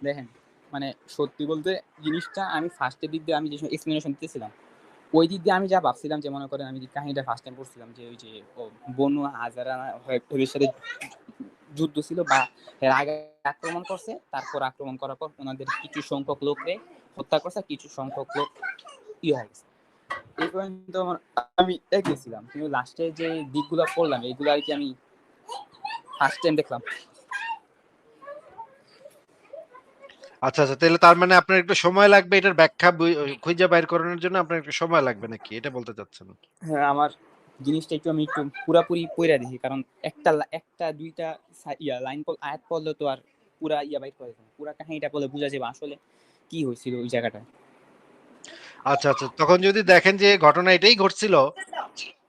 দেখেন, মানে সত্যি বলতে জিনিসটা আমি ফার্স্টের দিক দিয়ে আমি যে এক্সপ্লেনেশন দিতেছিলাম, ওই দিক দিয়ে আমি যা ভাবছিলাম যে মনে করেন আমি যে কাহিনীটা ফার্স্ট টাইম পড়ছিলাম যে ওই যে বনু হাজারা ওদের সাথে যুদ্ধ ছিল বা এর আগে আক্রমণ করছে, তারপর আক্রমণ করার পর ওনাদের কিছু সংখ্যক লোককে হত্যা করছে, কিছু সংখ্যক লোক হয়ে গেছে। এই পর্যন্ত আমি এগিয়েছিলাম, কিন্তু লাস্টে যে দিকগুলো পড়লাম এইগুলো আর কি আমি ফার্স্ট টাইম দেখলাম। আচ্ছা, আচ্ছা। তাইলে তার মানে আপনার একটু সময় লাগবে এটার ব্যাখ্যা খুঁজে বাইর করানোর জন্য আপনার একটু সময় লাগবে নাকি? এটা বলতে চাচ্ছেন? হ্যাঁ, আমার জিনিসটা একটু আমি একটু পুরাপুরি পইরা দেখি, কারণ একটা দুইটা লাইন আয়াত পড়লে তো আর পুরা বাইর করে না, পুরা কাহিনীটা পড়লে বোঝা যাবে আসলে কি হয়েছিল ওই জায়গাটায়। আচ্ছা, আচ্ছা। তখন যদি দেখেন যে ঘটনা এটাই ঘটছিল,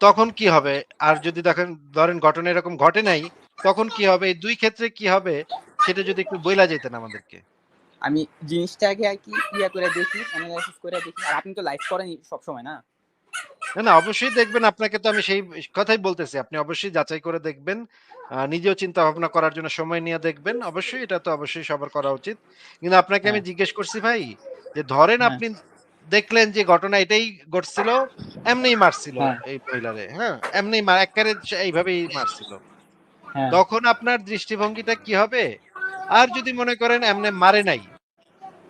তখন কি হবে? আর যদি দেখেন ধরেন ঘটনা এরকম ঘটে নাই, তখন কি হবে? এই ২ ক্ষেত্রে কি হবে? সেটা যদি একটু বইলা যাইতেন আমাদেরকে। আমি জিনিসটাকে আর কি করে দেখি, অ্যানালাইসিস করে দেখি। আর আপনি তো লাইভ করেন সবসময় না? না, না অবশ্যই দেখবেন। আপনাকে তো আমি সেই কথাই বলতেছি। আপনি অবশ্যই যাচাই করে দেখবেন। নিজেও চিন্তা ভাবনা করার জন্য সময় নিয়ে দেখবেন। অবশ্যই এটা তো অবশ্যই সবার করা উচিত। কিন্তু আপনাকে আমি হ্যাঁ, জিজ্ঞেস করছি ভাই, যে ধরেন হ্যাঁ, আপনি দেখলেন যে ঘটনা এটাই ঘটছিল, এমনিই মারছিল হ্যাঁ, এই মহিলারে, হ্যাঁ? এমনিই এক্কারে এইভাবেই মারছিল। হ্যাঁ, তখন আপনার দৃষ্টিভঙ্গিটা কি হবে? আর যদি মনে করেন এমনে মারে নাই,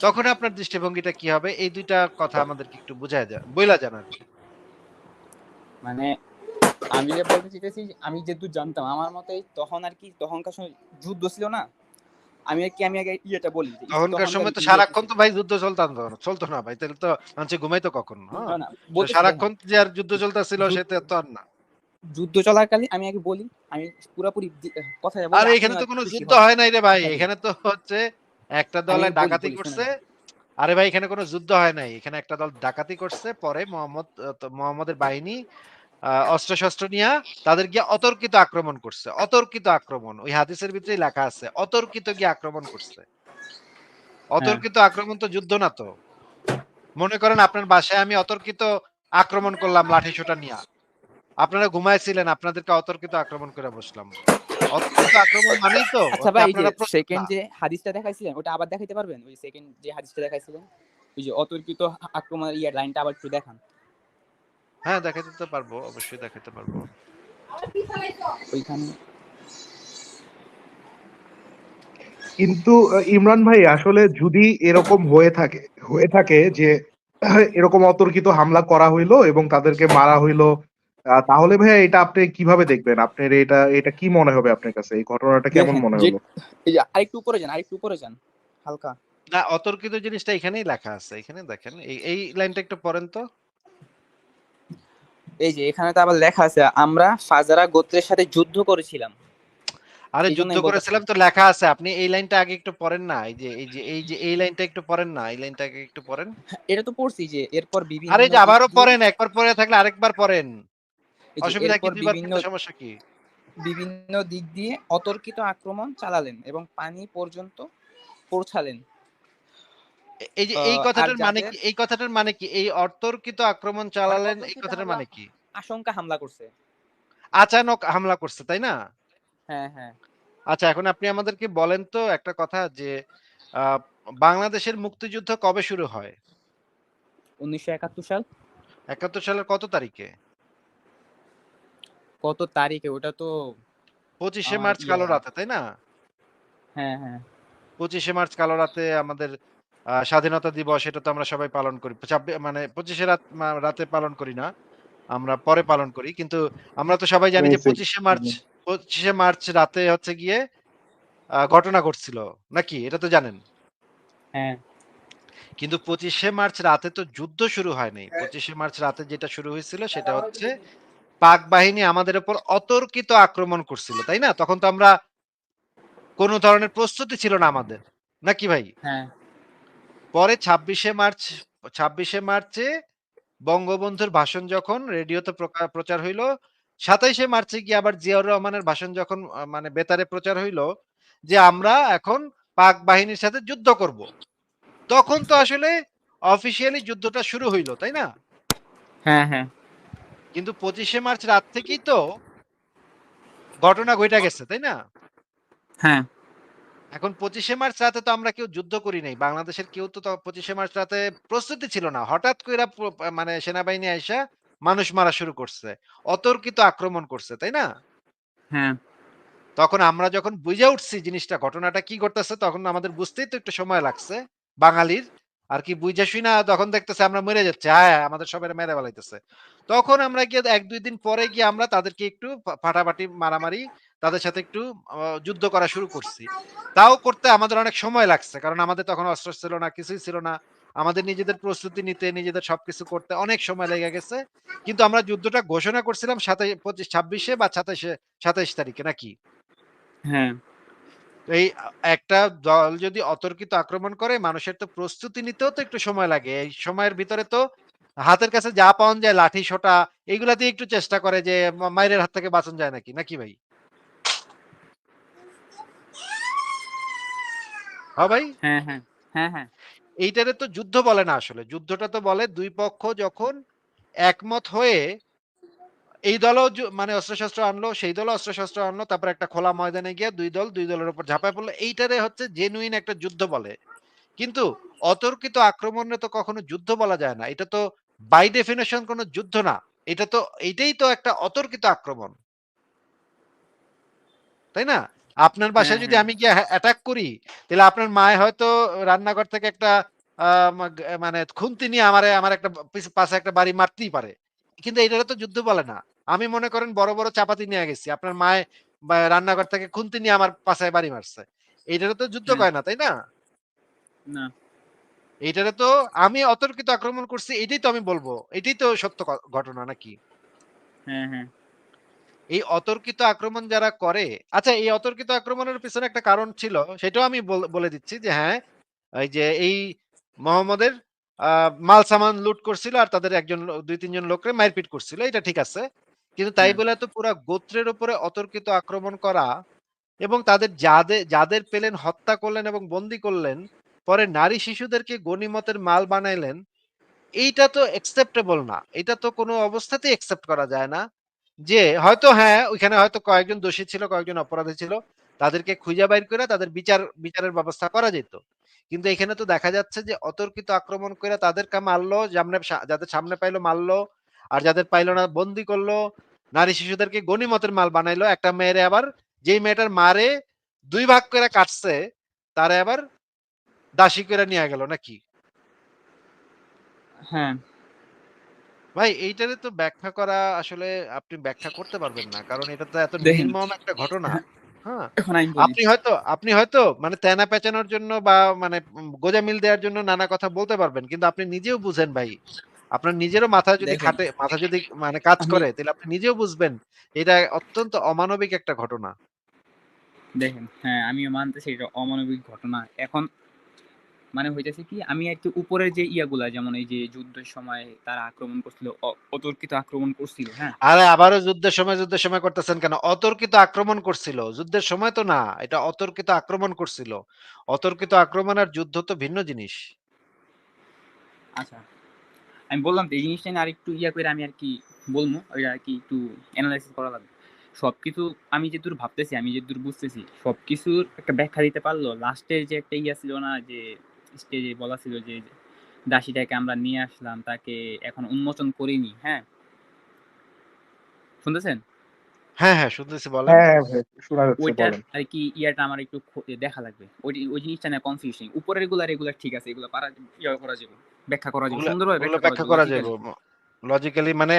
তখন আপনার দৃষ্টিভঙ্গিটা কি হবে? এই ২ টা কথা আমাদেরকে একটু বুঝায়া বইলা যান আরকি। মানে আমি যে বলতে চাইতেছি, আমি যেহেতু জানতাম আমার মতে তখন আর কি তখনকার সময় যুদ্ধ ছিল না। আমি আগে বলি যে তখনকার তখনকার সময় তো ইন্ডিয়া কি সারাক্ষণ ছিল। তো ভাই যুদ্ধ চলতো না ভাই। তাহলে তো মানুষে ঘুমাইতো কখন? হ্যাঁ? না, না, বলতেছি দেখেন, সারাক্ষণ যে আর যুদ্ধ চলতেছিল সেটা তো আর না। যুদ্ধ চলাকালীন আমি আগে বলি, আমি পুরাপুরি কথাটা বলি, আর আপনি এখানে তো হয়তো কোনো খুশি যুদ্ধ হবেন। হয় নাই রে ভাই। হ্যাঁ, বলি। এখানে তো হচ্ছে একটা আমি দলে আগে ডাকাতি বলি শুনে করছে। নেন। আরে ভাই এখানে কোনো যুদ্ধ হয় নাই। এখানে একটা দল ডাকাতি করছে। পরে মোহাম্মদের বাহিনী অস্ত্র-শস্ত্র নিয়া তাদের গিয়ে অতর্কিত আক্রমণ করছে। অতর্কিত আক্রমণ। ওই হাদিসের ভিতরেই লেখা আছে। অতর্কিত গিয়ে আক্রমণ করছে। হ্যাঁ, অতর্কিত আক্রমণ তো যুদ্ধ না তো। মনে করেন আপনার বাসায় আমি অতর্কিত আক্রমণ করলাম লাঠিসোঁটা নিয়া। আপনারা ঘুমাইছিলেন, আপনাদেরকে অতর্কিত আক্রমণ করে বসলাম। অতর্কিত আক্রমণ মানেই তো আচ্ছা হচ্ছে ভাই, এই যে আপনারা প্রস্তুত সেকেন্ড না। যে হাদিসটা দেখাইছিলেন ওটা আবার দেখাইতে পারবেন? ওই সেকেন্ড যে হাদিসটা দেখাইছিলেন, ওই যে অতর্কিত আক্রমণের লাইনটা আবার একটু দেখান। হ্যাঁ, দেখাইতে তো পারবো। অবশ্যই দেখাইতে পারবো। ওইখানে কিন্তু ইমরান ভাই আসলে যদি এরকম হয়ে থাকে যে এরকম অতর্কিত হামলা করা হইলো এবং তাদেরকে মারা হইলো, তাহলে ভাইয়া এটা আপনি কিভাবে দেখবেন? আপনার এটা কি মনে হবে আপনার কাছে? এই ঘটনাটা কেমন দেখেন মনে যে হলো? এই যে আরেকটু উপরে যান হালকা। না, অতর্কিত জিনিসটা এখানেই লেখা আছে। এখানে দেখেন। এই লাইনটা একটু পড়েন তো। এই যে এখানে তো আবার লেখা আছে আমরা ফাজারা গোত্রের সাথে যুদ্ধ করেছিলাম। আরে এই জন্য যুদ্ধ আমি বলতেছি। করেছিলাম তো লেখা আছে। আপনি এই লাইনটা আগে একটু পড়েন না। এই লাইনটা একটু পড়েন না। এই লাইনটা আগে একটু পড়েন। এটা তো পড়ছি যে এরপর আরে বিভিন্ন যে দিক আবারও দিয়ে, পড়েন। একবার পড়ে থাকলে আরেকবার পড়েন। এই যে অসুবিধা কি? এরপর ২ বার পড়তে সমস্যা কি? বিভিন্ন দিক দিয়ে অতর্কিত আক্রমণ চালালেন এবং পানি পর্যন্ত পৌঁছালেন। এই যে এই আর কথাটার মানে যাদের কি? এই কথাটার মানে কি? এই অতর্কিত আক্রমণ মানে চালালেন এই অতর্কিত কথাটার হামলা মানে কি? আশঙ্কা হামলা করছে। আচানক হামলা করছে, তাই না? হ্যাঁ, হ্যাঁ। আচ্ছা, এখন আপনি আমাদেরকে বলেন তো একটা কথা যে আ বাংলাদেশের মুক্তিযুদ্ধ কবে শুরু হয়? ১৯৭১ সাল। ৭১ সালের কত তারিখে? কত তারিখে? ওটা তো ২৫শে আমার মার্চ কালো রাতে, তাই না? হ্যাঁ, হ্যাঁ। ২৫শে মার্চ কালো রাতে আমাদের স্বাধীনতা দিবস এটা তো আমরা সবাই পালন করি। মানে ২৫শে রাতে পালন করি না। আমরা পরে পালন করি। কিন্তু আমরা তো সবাই জানি যে 26 ২৫শে মার্চ রাতে হচ্ছে গিয়ে ঘটনা ঘটছিল। নাকি? এটা তো জানেন। হ্যাঁ, কিন্তু ২৫শে মার্চ রাতে তো যুদ্ধ শুরু হয় নাই। ২৫শে মার্চ রাতে যেটা শুরু হয়েছিল সেটা হচ্ছে পাক বাহিনী আমাদের উপর অতর্কিত আক্রমণ করছিল। তাই না? তখন তো আমরা কোন ধরনের প্রস্তুতি ছিল না আমাদের। নাকি ভাই? হ্যাঁ, পরে ২৬শে মার্চে বঙ্গবন্ধুর ভাষণ যখন রেডিওতে প্রচার হইল, ২৭শে মার্চে গিয়ে আবার জিয়াউর রহমানের ভাষণ যখন মানে বেতারে প্রচার হইল যে, আমরা এখন পাক বাহিনীর সাথে যুদ্ধ করব। তখন তো আসলে অফিসিয়ালি যুদ্ধটা শুরু হইল, তাই না? হ্যাঁ, হ্যাঁ, কিন্তু ২৫শে মার্চ রাত থেকেই তো ঘটনা ঘইটা গেছে, তাই না? হ্যাঁ, এখন ২৫শে মার্চ রাতে তো আমরা কেউ যুদ্ধ করি নাই। বাংলাদেশের কেউ তো ২৫শে মার্চ রাতে প্রস্তুতি ছিল না। হঠাৎ কইরা মানে সেনাবাহিনী আইসা মানুষ মারা শুরু করছে। অতর্কিত আক্রমণ করছে, তাই না? হ্যাঁ, তখন আমরা যখন বুইঝা উঠছি জিনিসটা ঘটনাটা কি ঘটতেছে তখন আমাদের বুঝতেই তো একটু সময় লাগছে বাঙালির। আর কি বুইঝা শুইনা তখন দেখতেছে আমরা মরে যাচ্ছি। হায়, হায় আমাদের সবাইরে মেরে ফেলাইতেছে। তখন আমরা গিয়ে ১-২ দিন পরে গিয়ে আমরা তাদেরকে একটু ফাটাফাটি মারামারি তাদের সাথে একটু যুদ্ধ করা শুরু করছি। তাও করতে আমাদের অনেক সময় লাগছে। কারণ আমাদের তখন অস্ত্র ছিল না, কিছুই ছিল না। আমাদের নিজেদের প্রস্তুতি নিতে, নিজেদের সবকিছু করতে অনেক সময় লেগে গেছে। কিন্তু আমরা যুদ্ধটা ঘোষণা করছিলাম ২৬ বা ২৭ তারিখে নাকি? হ্যাঁ, তো এই একটা দল যদি অতর্কিত আক্রমণ করে মানুষের তো প্রস্তুতি নিতেও তো একটু সময় লাগে। এই সময়ের ভিতরে তো হাতের কাছে যা পাওন যায় লাঠি সোঁটা এগুলা দিয়ে একটু চেষ্টা করে যে মাইরের হাত থেকে বাঁচন যায় নাকি, নাকি ভাই? ভাই? হ্যাঁ, হ্যাঁ, হ্যাঁ, হ্যাঁ, এইটারে তো যুদ্ধ বলে না আসলে। যুদ্ধটা তো বলে ২ পক্ষ যখন একমত হয়ে এই দলও মানে অস্ত্রশস্ত্র আনলো, সেই দলও অস্ত্রশস্ত্র আনলো। তারপর একটা খোলা ময়দানে গিয়ে ২ দলের উপর ঝাঁপায় পড়লো। এইটারে হচ্ছে জেনুইন একটা যুদ্ধ বলে। কিন্তু অতর্কিত আক্রমণে তো কখনো যুদ্ধ বলা যায় না। এটা তো বাই ডেফিনিশন কোন যুদ্ধ না। এটা তো এইটাই তো একটা অতর্কিত আক্রমণ। তাই না? আপনার হ্যাঁ, বাসায় যদি হ্যাঁ, আমি গিয়ে অ্যাটাক করি, তাহলে আপনার মায় হয়তো রান্নাঘর থেকে একটা আ মানে খুন্তি নিয়ে আমার একটা পাশে একটা বাড়ি মারতেই পারে। কিন্তু এটারে তো যুদ্ধ বলে না। আমি মনে করেন বড়, বড় চাপাতি নিয়ে গেছি। আপনার মায় বা রান্নাঘর থেকে খুন্তি নিয়ে আমার পাছায় বাড়ি মারছে। এইটারে তো যুদ্ধ হ্যাঁ, কয় না, তাই না? না, এইটারে তো আমি অতর্কিত আক্রমণ করছি এটাই তো আমি বলব। এটাই তো সত্য ঘটনা নাকি? হ্যাঁ, হ্যাঁ, এই অতর্কিত আক্রমণ যারা করে আচ্ছা এই অতর্কিত আক্রমণের পেছনে একটা কারণ ছিল সেটাও আমি বলে দিচ্ছি যে হ্যাঁ, এই যে এই মোহাম্মদের আ মাল-সামান লুট করছিল আর তাদের ২-৩ জন লোকরে মারপিট করছিল। এটা ঠিক আছে। কিন্তু তাই হ্যাঁ, বলে তো পুরা গোত্রের উপরে অতর্কিত আক্রমণ করা এবং তাদের যাদের পেলেন হত্যা করলেন এবং বন্দী করলেন, পরে নারী শিশুদেরকে গনিমতের মাল বানাইলেন এইটা তো অ্যাকসেপ্টেবল না। এটা তো কোনো অবস্থাতেই অ্যাকসেপ্ট করা যায় না। যে হয়তো হ্যাঁ, ওইখানে হয়তো কয়েকজন দোষী ছিল, কয়েকজন অপরাধী ছিল। তাদেরকে খুঁজে বাইর করে তাদের বিচারের ব্যবস্থা করা যেত। কিন্তু এখানে তো দেখা যাচ্ছে যে অতর্কিত আক্রমণ কইরা তাদেরকে মারলো, যাদের সামনে পাইলো মারলো, আর যাদের পাইলো না বন্দী করলো। নারী শিশুদেরকে গনিমতের মাল বানাইলো। একটা মেয়েরে আবার যেই মেয়েটার মারে ২ ভাগ কইরা কাটছে, তারে আবার দাসী কইরা নিয়া গেল নাকি? হ্যাঁ। ভাই এইটারে তো ব্যাখ্যা করা আসলে আপনি ব্যাখ্যা করতে পারবেন না। কারণ এটা তো এত দেখেন, নির্মম একটা ঘটনা। হ্যাঁ? এখন আমি বলি। আপনি হয়তো মানে তেনা পেঁচানোর জন্য বা মানে গোঁজামিল দেওয়ার জন্য নানা কথা বলতে পারবেন। কিন্তু আপনি নিজেও বুঝেন ভাই। আপনার নিজেরও দেখেন, মাথা যদি মানে কাজ আমি করে তাহলে আপনি নিজেও বুঝবেন এটা অত্যন্ত অমানবিক একটা ঘটনা। দেখেন, হ্যাঁ, আমিও মানতেছি এটা অমানবিক ঘটনা। এখন মানে হইতেছে কি আমি একটু উপরের যে ইয়াগুলা যেমন এই যে যুদ্ধের সময় তারা আক্রমণ করছিল, অতর্কিত আক্রমণ করছিল, হ্যাঁ? আরে আবারও যুদ্ধের সময় করতেছেন কেন? অতর্কিত আক্রমণ করছিল। যুদ্ধের সময় তো না। এটা অতর্কিত আক্রমণ করছিল। অতর্কিত আক্রমণ আর যুদ্ধ তো ভিন্ন জিনিস। আচ্ছা, আমি বললাম তো এই জিনিসটা নিয়ে আরেকটু ইয়া করে আমি আরকি বলবো। ওইটা আরকি একটু এনালাইসিস করা লাগবে। সবকিছু আমি যেদূর ভাবতেছি, আমি যেদূর বুঝতেছি, সবকিছুর একটা ব্যাখ্যা দিতে পারলেও লাস্টের যে একটা ইয়া ছিল না যে স্টেজে বলা ছিল যে দাসীটাকে আমরা নিয়ে আসলাম, তাকে এখন উন্মোচন করিনি, হ্যাঁ? শুনতেছেন? হ্যাঁ, হ্যাঁ শুনতেছি বলেন। হ্যাঁ, হ্যাঁ ভাই শোনা যাচ্ছে ওইটার বলেন। আরকি ইয়াটা আমার একটু দেখা লাগবে। ওই জিনিসটা নিয়ে কনফিউশন। উপরের গুলা ঠিক আছে। এগুলা ইয়া করা যাবে। ব্যাখ্যা করা যাবে। ওগুলা সুন্দরভাবে ওগুলা ব্যাখ্যা করা ব্যাখ্যা যাবে করা যাইব। লজিক্যালি। লজিক্যালি মানে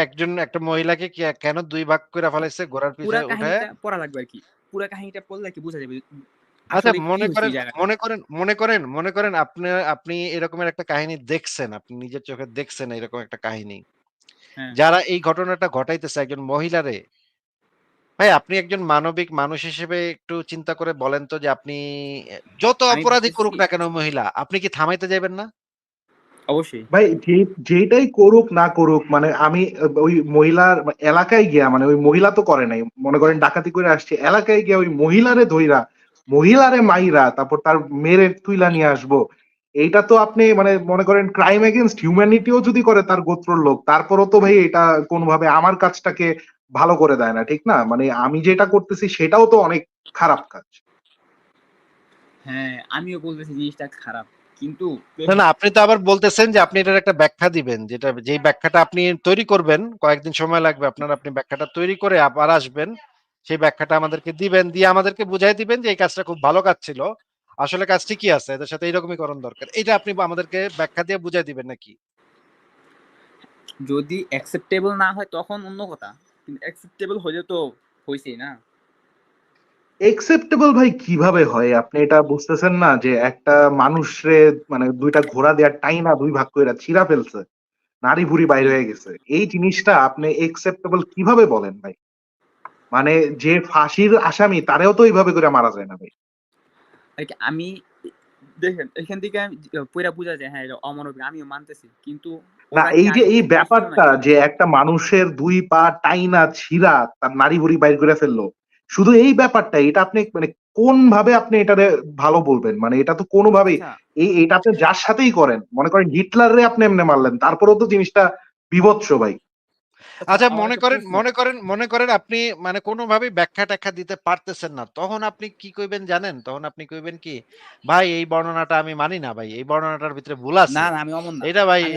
একটা মহিলাকে কেন ২ ভাগ কইরা ফেলাইছে ঘোড়ার পিছে পুরা উঠায়া? কাহিনীটা পড়া লাগবে আরকি। পুরা কাহিনীটা পড়লে আরকি বোঝা যাবে আচ্ছা আসলে কি হইছে এই জায়গাটায়। মনে করেন আপনি এরকমের একটা কাহিনী দেখছেন। আপনি নিজের চোখে দেখছেন এরকম একটা কাহিনী। হ্যাঁ। যারা এই ঘটনাটা ঘটাইতেছে একজন মহিলারে, ভাই আপনি একজন মানবিক মানুষ হিসেবে একটু চিন্তা করে বলেন তো যে আপনি যত আমি অপরাধী ভাবতেছি করুক না কেন মহিলা, আপনি কি থামাইতে যাবেন না? অবশ্যই। ভাই যেটাই করুক না করুক মানে আমি ওই মহিলার এলাকায় গিয়া মানে ওই মহিলা তো করে নাই মনে করেন ডাকাতি করে আসছে এলাকায় গিয়া ওই মহিলারে ধইরা মহিলারে মাইরা তারপর তার মেরে তুইলা নিয়ে আসবো এইটা তো আপনি মানে মনে করেন ক্রাইম এগেইনস্ট হিউম্যানিটিও যদি করে তার গোত্রর লোক তারপরও তো ভাই এটা কোনোভাবে আমার কাজটাকে ভালো করে দেয় না ঠিক না মানে আমি যেটা করতেছি সেটাও তো অনেক খারাপ কাজ। হ্যাঁ, আমিও বলতেছি জিনিসটা খারাপ। কিন্তু না, দেখেন না আপনি তো আবার বলতেছেন যে আপনি এটার একটা ব্যাখ্যা দিবেন। যেই ব্যাখ্যাটা আপনি তৈরি করবেন, কয়েকদিন সময় লাগবে আপনার। আপনি ব্যাখ্যাটা তৈরি করে আবার আসবেন। সেই ব্যাখ্যাটা আমাদেরকে দিবেন। দিয়ে আমাদেরকে বুঝাই দিবেন যে এই কাজটা খুব ভালো কাজ ছিল। আসলে কাজ ঠিকই আছে। এদের সাথে এরকমই করণ দরকার। এটা আপনি আমাদেরকে ব্যাখ্যা দিয়ে বুঝাই দিবেন নাকি? যদি অ্যাকসেপ্টেবল না হয় তখন অন্য কথা। কিন্তু অ্যাকসেপ্টেবল হইলে তো হইছেই না? একসেপ্টেবল ভাই কিভাবে হয় আপনি এটা বুঝতেছেন না যে একটা মানুষরে মানে দুইটা ঘোড়া দেওয়ার টাইনা দুই ভাগ কইরা ছিঁড়া ফেলছে নাড়ি ভুড়ি বাইর জি। হয়ে গেছে এই জিনিসটা আপনি একসেপ্টেবল কিভাবে বলেন ভাই মানে যে ফাঁসির আসামি তারেও তো এইভাবে করে মারা যায় না ভাই। লাইক আমি দেখেন এখান থেকে পইড়া বুঝা যায় হ্যাঁ, এটা অমানবিক। আমিও মানতেছি। কিন্তু না ওরা কি এই যে আগে এই থেকে করছিল ব্যাপারটা নাকি? যে একটা মানুষের দুই পা টাইনা ছিঁড়া তার নাড়ি ভুড়ি বাইর করে ফেললো শুধু এই ব্যাপারটা এটা আপনি মানে কোন ভাবে আপনি এটারে ভালো বলবেন মানে এটা তো কোনোভাবেই আচ্ছা, এটা আপনি যার সাথেই করেন মনে করেন হিটলারে আপনি এমনি মারলেন তারপরেও তো জিনিসটা বিভৎস ভাই। আচ্ছা আচ্ছা আমার মনে একটা করেন প্রশ্ন। মনে করেন মনে করেন আপনি মানে কোনোভাবেই ব্যাখ্যা-ট্যাখ্যা দিতে পারতেছেন না। তখন আপনি কি কইবেন জানেন? তখন আপনি কইবেন কি? "ভাই এই বর্ণনাটা আমি মানি না ভাই। এই বর্ণনাটার ভিতরে ভুল না, আছে। না আমি অমন না। আমি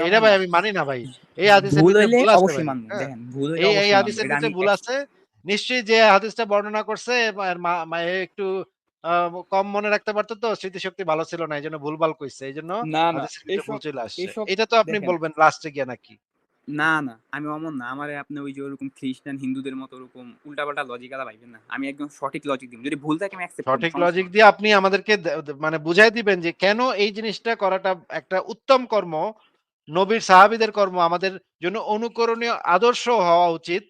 এটা অমন ভাই না। আমি মানি না ভাই। এই হাদিসের ভুল ভিতরে হইলে ভুল আছে অবশ্যই ভাই।" মানবো। হ্যাঁ? দেখেন ভুল হইলে এই অবশ্যই মানবো। হাদিসের এটা ভিতরে আমি ভুল আছে। নিশ্চয়ই যে হাদিসটা বর্ণনা করছে মা মা এ একটু আ কম মনে রাখতে পারত তো স্মৃতিশক্তি ভালো ছিল না। এজন্য ভুলভাল কইছে। এজন্য না, না। হাদিসের ভিতরে ভুল এসব চলে আসছে। এসব এটা তো আপনি দেখেন বলবেন লাস্টে গিয়ে নাকি? না, না। আমি অমন না। আমারে আপনি ওই যে ওরকম খ্রিস্টান, হিন্দুদের মতো ওরকম উল্টাপাল্টা লজিক আলা ভাইবেন না। আমি একদম সঠিক লজিক দিমু। যদি ভুল থাকে আমি অ্যাকসেপ্ট করব। সঠিক সমস্যা লজিক নাই। দিয়ে আপনি আমাদেরকে দে দে মানে বুঝাই দিবেন যে কেন এই জিনিসটা করাটা একটা উত্তম কর্ম, নবীর সাহাবীদের কর্ম, আমাদের জন্য অনুকরণীয় আদর্শ হওয়া উচিত।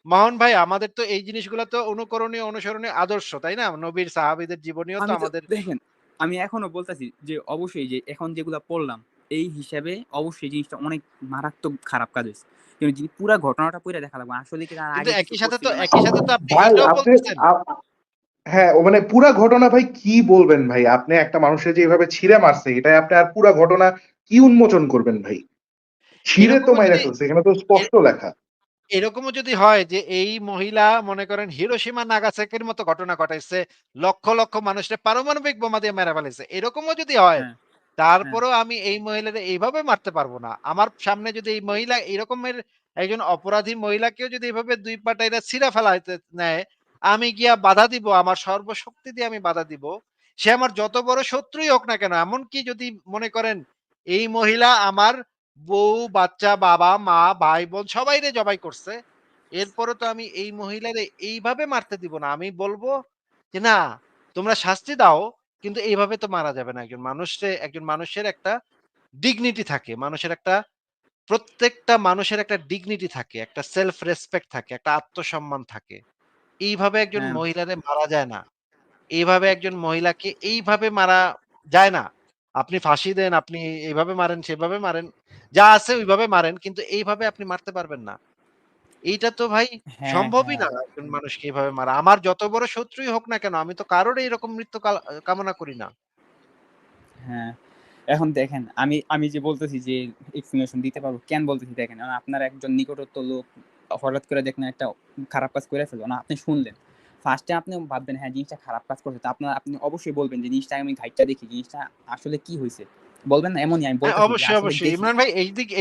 মহান ভাই আমাদের তো এই জিনিসগুলা তো অনুকরণীয়, অনুসরণীয় আদর্শ, তাই না? নবীর সাহাবীদের জীবনীও তো আমি তো আমাদের দেখেন, আমি এখনো বলতেছি যে অবশ্যই যে এখন যেগুলা পড়লাম, এই হিসাবে অবশ্যই জিনিসটা অনেক মারাত্মক খারাপ কাজ হইছে। কিন্তু যদি পুরা ঘটনাটা পইড়া দেখা লাগবে, আসলে কি তার কিন্তু আগে কিছু করছিল নাকি? একই সাথে তো আপনি ভাই এইটাও আপনি বলতেছেন হ্যাঁ ও মানে পুরা ঘটনা ভাই কি বলবেন ভাই আপনি একটা মানুষের যে এভাবে ছিঁড়ে মারছে এটা আপনি আর পুরা ঘটনা কি উন্মোচন করবেন ভাই ছিঁড়ে তো এরকমও মাইরা যদি ফেলছে এখানে তো এ স্পষ্ট লেখা। এরকমও যদি হয় যে এই মহিলা মনে করেন হিরোশিমা নাগাসাকির মতো ঘটনা ঘটাইছে, লক্ষ, লক্ষ মানুষরে পারমাণবিক বোমা দিয়ে মেরে ফেলাইছে। এরকমও যদি হয়, হ্যাঁ, হ্যাঁ, তারপরেও আমি এই মহিলারে এইভাবে মারতে পারব না। আমার সামনে যদি এই মহিলা এরকমের একজন অপরাধী মহিলাকেও যদি এভাবে ২ পা টাইরা ছিঁড়া ফেলাইতে নেয়, আমি গিয়া বাধা দিব, আমার সর্বশক্তি দিয়ে আমি বাধা দিব। সে আমার যত বড় শত্রুই হোক না কেন, এমনকি যদি মনে করেন এই মহিলা আমার বউ, বাচ্চা, বাবা, মা, ভাই-বোন সবাইরে জবাই করছে। এরপরও তো আমি এই মহিলারে এইভাবে মারতে দিব না। আমি বলব যে, "না, তোমরা শাস্তি দাও, কিন্তু এইভাবে তো মারা যাবে না।" একজন মানুষের একটা ডিগনিটি থাকে। প্রত্যেকটা মানুষের একটা ডিগনিটি থাকে, একটা সেলফ রেসপেক্ট থাকে, একটা আত্মসম্মান থাকে। এইভাবে একজন হ্যাঁ, মহিলারে মারা যায় না। এইভাবে একজন মহিলাকে এইভাবে মারা যায় না। আপনি ফাঁসি দেন, আপনি এভাবে মারেন, সেভাবে মারেন। যা আছে ওইভাবে মারেন। কিন্তু এইভাবে আপনি মারতে পারবেন না। এইটা তো ভাই হ্যাঁ, সম্ভবই হ্যাঁ, না একজন মানুষকে এভাবে মারা। আমার যত বড় শত্রুই হোক না কেন, আমি তো কারোর এরকম মৃত্যু কামনা করি না। হ্যাঁ। এখন দেখেন আমি যে বলতেছি যে এক্সপ্লেনেশন দিতে পারবো কেন বলতেছি, দেখেন এখন আপনার একজন নিকটত্ব লোক হঠাৎ করে দেখলেন একটা খারাপ কাজ করে ফেললো না, আপনি শুনলেন, ফার্স্টে আপনি ভাববেন হ্যাঁ জিনিসটা খারাপ কাজ করছে, তো আপনি অবশ্যই বলবেন যে জিনিসটা আমি ঘাইটটা দেখি, জিনিসটা আসলে কি হয়েছে, বলবেন না? এমনই আমি হ্যাঁ, বলতেছি যে অবশ্যই, আসলে অবশ্যই। দেখি। ইমরান ভাই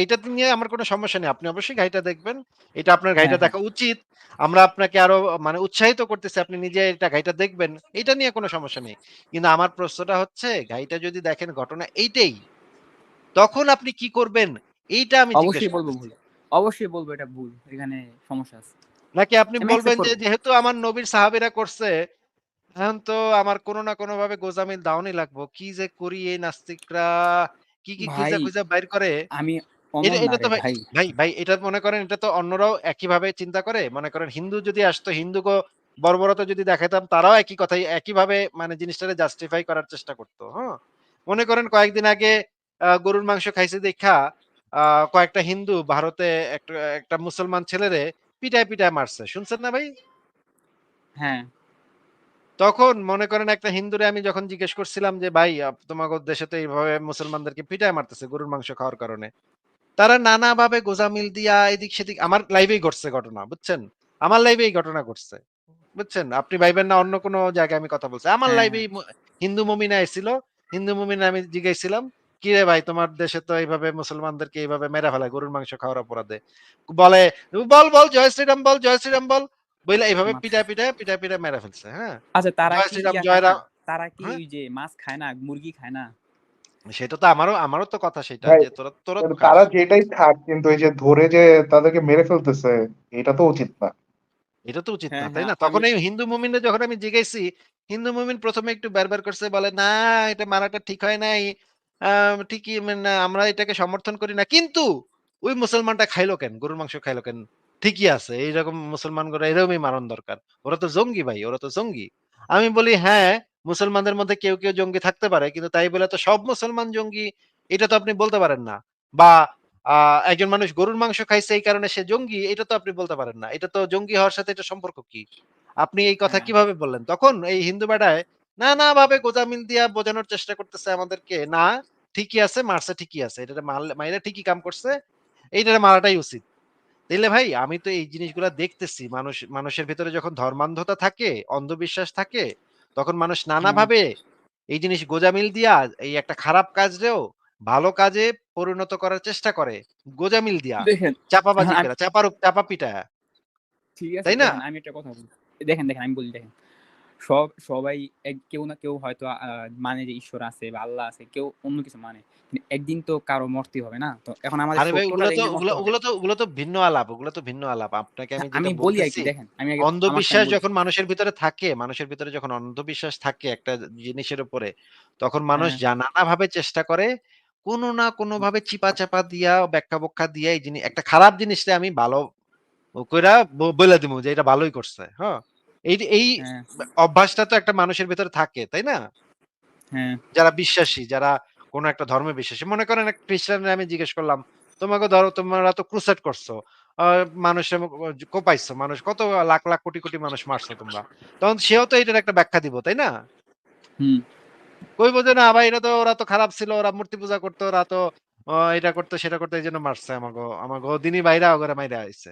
এইটা নিয়ে আমার কোনো সমস্যা নেই। আপনি অবশ্যই গাড়িটা দেখবেন। এটা আপনার হ্যাঁ গাড়িটা হ্যাঁ দেখা উচিত। আমরা আপনাকে আরো মানে উৎসাহিত করতেছি আপনি নিজে এটা গাড়িটা দেখবেন। এটা নিয়ে কোনো সমস্যা নেই। কিন্তু আমার প্রশ্নটা হচ্ছে গাড়িটা যদি দেখেন ঘটনা এইটাই, তখন আপনি কি করবেন? এইটা আমি জিজ্ঞেস অবশ্যই বলবো করতেছি। ভুল, অবশ্যই বলবো এটা ভুল, এখানে সমস্যা আছে, নাকি আপনি আমি বলবেন অ্যাকসেপ্ট যে করবো। যেহেতু আমার নবীর সাহাবীরা করছে, এখন তো আমার কোনো না কোনোভাবে গোঁজামিল দাওনি লাগবো। কি যে করি এই নাস্তিকরা, কি ভাই খুঁজা, খুঁজা বাইর করে। আমি এটা অমন না এটা তো রে ভাই, ভাই। ভাই এটা মনে করেন এটা তো অন্যরাও একইভাবে চিন্তা করে। মনে করেন হিন্দু যদি আসতো, হিন্দুকে বর্বরতা যদি দেখাইতাম তারাও একই কথাই একইভাবে মানে জিনিসটারে জাস্টিফাই করার চেষ্টা করত। হ্যাঁ? মনে করেন কয়েকদিন আগে গরুর মাংস খাইছে দেইখা আ কয়েকটা হিন্দু ভারতে একটা একটা মুসলমান ছেলেরে পিটায়, পিটায় মারছে। শুনছেন না ভাই? হ্যাঁ তখন মনে করেন একটা হিন্দুরে আমি যখন জিজ্ঞেস করছিলাম যে, "ভাই তোমাগো দেশে তো এইভাবে মুসলমানদেরকে পিটায় মারতেছে গরুর মাংস খাওয়ার কারণে।" তারা নানাভাবে গোঁজামিল দিয়া এদিক সেদিক আমার লাইভেই ঘটছে ঘটনা, বুঝছেন? আমার লাইভেই ঘটনা ঘটছে। বুঝছেন? আপনি ভাইবেন না অন্য কোনো জায়গায় আমি কথা বলছি। আমার হ্যাঁ হ্যাঁ লাইভেই হিন্দু মুমিন আইছিল। হিন্দু মুমিন আমি জিজ্ঞাইছিলাম, "কিরে ভাই তোমার দেশে তো এইভাবে মুসলমানদেরকে এইভাবে মেরে ফেলায় গরুর মাংস খাওয়ার অপরাধে।" বলে, "বল জয় শ্রীরাম বল, জয় শ্রীরাম বল।" বইলা এইভাবে মাছ। পিটায় মেরে ফেলছে। হ্যাঁ? আচ্ছা তারা জয় কি শ্রীরাম, ইয়া জয় খায় না? রাম। তারা কি হ্যাঁ? ওই যে মাছ খায় না, মুরগি খায় না? সেটা তো আমারও তো কথা সেটা ভাই যে তোরা তো খাস। তারা যেটাই খাক কিন্তু এই যে ধরে যে তাদেরকে মেরে ফেলতেছে এটা তো উচিত না। এটা তো উচিত না, হ্যাঁ তাই হ্যাঁ না? তখন এই হিন্দু মুমিনরা যখন আমি জিজ্ঞাইছি, হিন্দু মুমিন ১ম এ একটু ব্যার করছে বলে, "না, এটা মারাটা ঠিক হয় নাই। ঠিকই মানে আমরা এটাকে সমর্থন করি না। কিন্তু ওই মুসলমানটা খাইলো কেন? গরুর মাংস খাইলো কেন? ঠিকই আছে। এইরকম মুসলমানগুলো এরকমই মারণ দরকার। ওরা তো জঙ্গি ভাই, ওরা তো জঙ্গি।" আমি বলি, "হ্যাঁ, মুসলমানদের মধ্যে কেউ জঙ্গি থাকতে পারে। কিন্তু তাই বলে তো সব মুসলমান জঙ্গি, এটা তো আপনি বলতে পারেন না। বা আ একজন মানুষ গরুর মাংস খাইছে এই কারণে সে জঙ্গি, এটা তো আপনি বলতে পারেন না। এটা তো জঙ্গি হওয়ার সাথে এটার সম্পর্ক কি? আপনি এই কথা হ্যাঁ কিভাবে বললেন?" তখন এই হিন্দু বেটায় নানা ভাবে গোঁজামিল দিয়া বোঝানোর চেষ্টা করতেছে আমাদেরকে, "না, ঠিকই আছে, মারছে ঠিকই আছে। এটারে মাইরা ঠিকই কাম করছে। এইটারে মারাটাই উচিত।" তাইলে ভাই আমি তো এই জিনিসগুলা দেখতেছি। মানুষের ভেতরে যখন ধর্মান্ধতা থাকে, অন্ধবিশ্বাস থাকে, তখন মানুষ হ্যাঁ নানাভাবে এই জিনিস গোঁজামিল দিয়া এই একটা খারাপ কাজরেও ভালো কাজে পরিণত করার চেষ্টা করে। গোঁজামিল দিয়া, দেখেন চাপাবাজি আমি কইরা, চাপা পিটায়া। ঠিক আছে, তাই না? দেখেন আমি একটা কথা বলি। দেখেন আমি বলি, দেখেন সবাই কেউ না কেউ হয়তো মানে যে ঈশ্বর আছে বা আল্লাহ আছে, কেউ অন্য কিছু মানে। কিন্তু একদিন তো কারো মরতেই হবে না? তো এখন আমাদের আরে ভাই সত্যটা দেখলে মরতে হবে। ওগুলো তো ভিন্ন আলাপ। ওগুলো তো ভিন্ন আলাপ। আপনাকে আমি হ্যাঁ, আমি যেটা বলি আরকি, বলতেছি, দেখেন আমি আগে আমারটা আমি অন্ধবিশ্বাস বলি। যখন মানুষের ভিতরে থাকে, মানুষের ভিতরে যখন অন্ধবিশ্বাস থাকে একটা জিনিসের উপরে, তখন মানুষ হ্যাঁ, নানাভাবে চেষ্টা করে কোনো না কোনোভাবে চিপা-চাপা দিয়া, ব্যাখ্যা-বখ্যা দিয়া এই একটা খারাপ জিনিসটা আমি ভালো কইরা বইলা দিমু যে এটা ভালোই করছে। হ্যাঁ? এই হ্যাঁ, অভ্যাসটা তো একটা মানুষের ভেতরে থাকে, তাই না? হ্যাঁ, যারা বিশ্বাসী, যারা কোন একটা ধর্মে বিশ্বাসী। মনে করেন এক খ্রিস্টানরে আমি জিজ্ঞেস করলাম, "তোমাকে ধরো তোমরা তো ক্রুসেড করছো। আ মানুষের কোপাইছো। মানুষ কত লাখ কোটি মানুষ মারছো তোমরা।" তখন সেও তো এটার একটা ব্যাখ্যা দিব, তাই না? হুম। কইব যে, "না ভাই ওরা তো খারাপ ছিল। ওরা মূর্তি পূজা করত। ওরা তো এটা করতো সেটা করতো এজন্য মারছে আমাগো দিনী ভাইরা ওগরে মাইরা আইছে।"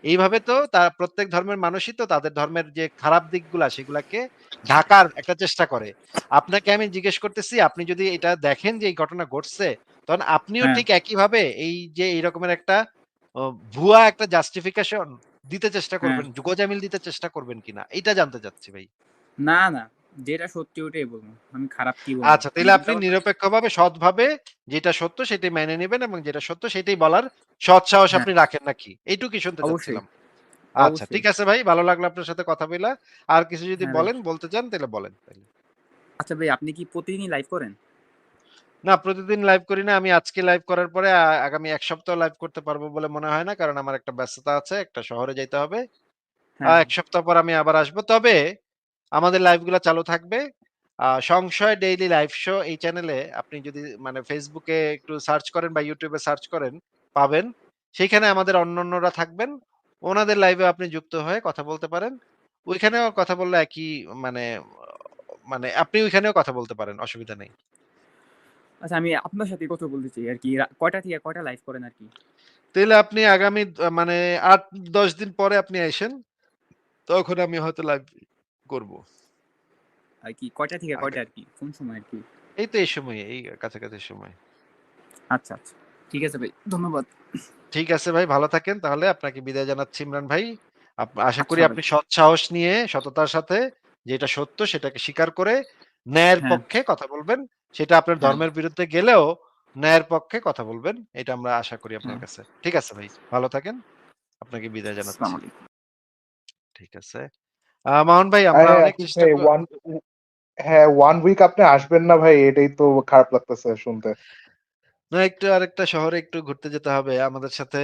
এইভাবে তো প্রত্যেক ধর্মের মানুষই তো তাদের ধর্মের যে খারাপ দিকগুলা সেগুলাকে ঢাকার একটা চেষ্টা করে। আপনাকে আমি জিজ্ঞেস করতেছি, আপনি যদি এটা দেখেন যে এই ঘটনা ঘটছে, তখন আপনিও হ্যাঁ, ঠিক একইভাবে এই যে এই রকমের একটা অ ভুয়া একটা জাস্টিফিকেশন দিতে চেষ্টা হ্যাঁ। করবেন, গোঁজামিল দিতে চেষ্টা করবেন কিনা? এইটা জানতে চাচ্ছি ভাই। না, না। যেটা সত্যি ওটাই বলবো। আমি খারাপ কি বলবো? আচ্ছা, আমি তাইলে আপনি উল্টাপাল্টা কিছু। নিরপেক্ষভাবে সৎভাবে যেটা সত্য সেটাই মেনে নিবেন এবং যেটা সত্য সেটাই বলার সৎ সাহস হ্যাঁ, আপনি রাখেন নাকি? এইটুকুই শুনতে অবশ্যই, চাচ্ছিলাম। আচ্ছা, অবশ্যই। ঠিক আছে ভাই। ভালো লাগলো আপনার সাথে কথা বইলা। আর কিছু যদি হ্যাঁ ভাই। বলতে চান তাইলে বলেন তাইলে। আচ্ছা ভাই, আপনি কি প্রতিদিনই লাইভ করেন? না, প্রতিদিন লাইভ করি না। আমি আজকে লাইভ করার পরে আগামী ১ সপ্তাহ লাইভ করতে পারবো বলে মনে হয় না। কারণ আমার একটা ব্যস্ততা আছে। একটা শহরে যাইতে হবে। হ্যাঁ, ১ সপ্তাহ পর আমি আবার আসবো। তবে আমাদের লাইভ গুলা চালু থাকবে। সংশয় ডেইলি লাইভ শো এই চ্যানেলে আপনি যদি মানে Facebook এ একটু সার্চ করেন বা YouTube এ সার্চ করেন পাবেন। সেখানে আমাদের অন্যান্যরা থাকবেন। ওনাদের লাইভে আপনি যুক্ত হয়ে কথা বলতে পারেন। ওইখানেও কথা বললে একই মানে মানে আপনি ওইখানেও কথা বলতে পারেন। অসুবিধা নেই। আচ্ছা আমি আপনার সাথে কথা বলতে চাই আরকি। কয়টা থেকে কয়টা লাইভ করেন আরকি? তাইলে আপনি আগামী মানে ৮-১০ দিন পরে আপনি আইসেন। তখন আমি হয়তো লাইভ করব। আর কি কয়টা থেকে আগে কয়টা আরকি? কোন সময় আরকি? এই তো এই সময়ে, এই কাছাকাছি সময়। আচ্ছা, আচ্ছা। ঠিক আছে ভাই। ধন্যবাদ। ঠিক আছে ভাই, ভালো থাকেন তাহলে। আপনাকে বিদায় জানাচ্ছি ইমরান ভাই। আশা করি আচ্ছা ভাই। আপনি সৎ সাহস নিয়ে, সততার সাথে যেটা সত্য সেটাকে স্বীকার করে ন্যায়ের হ্যাঁ, পক্ষে কথা বলবেন। সেটা আপনার হ্যাঁ, ধর্মের বিরুদ্ধে গেলেও ন্যায়ের পক্ষে কথা বলবেন। এটা আমরা আশা করি আপনার হ্যাঁ। কাছে। ঠিক আছে ভাই, ভালো থাকেন। আপনাকে বিদায় আসসালামু জানাচ্ছি। আলাইকুম। ঠিক আছে। মামুন ভাই আমরা হ্যাঁ অনেক আতিক চেষ্টা ভাই হ্যাঁ 1 উইক আপনি আসবেন না ভাই, এটাই তো খারাপ লাগতেছে শুনতে। না একটু আরেকটা শহরে একটু ঘুরতে যেতে হবে। আমাদের সাথে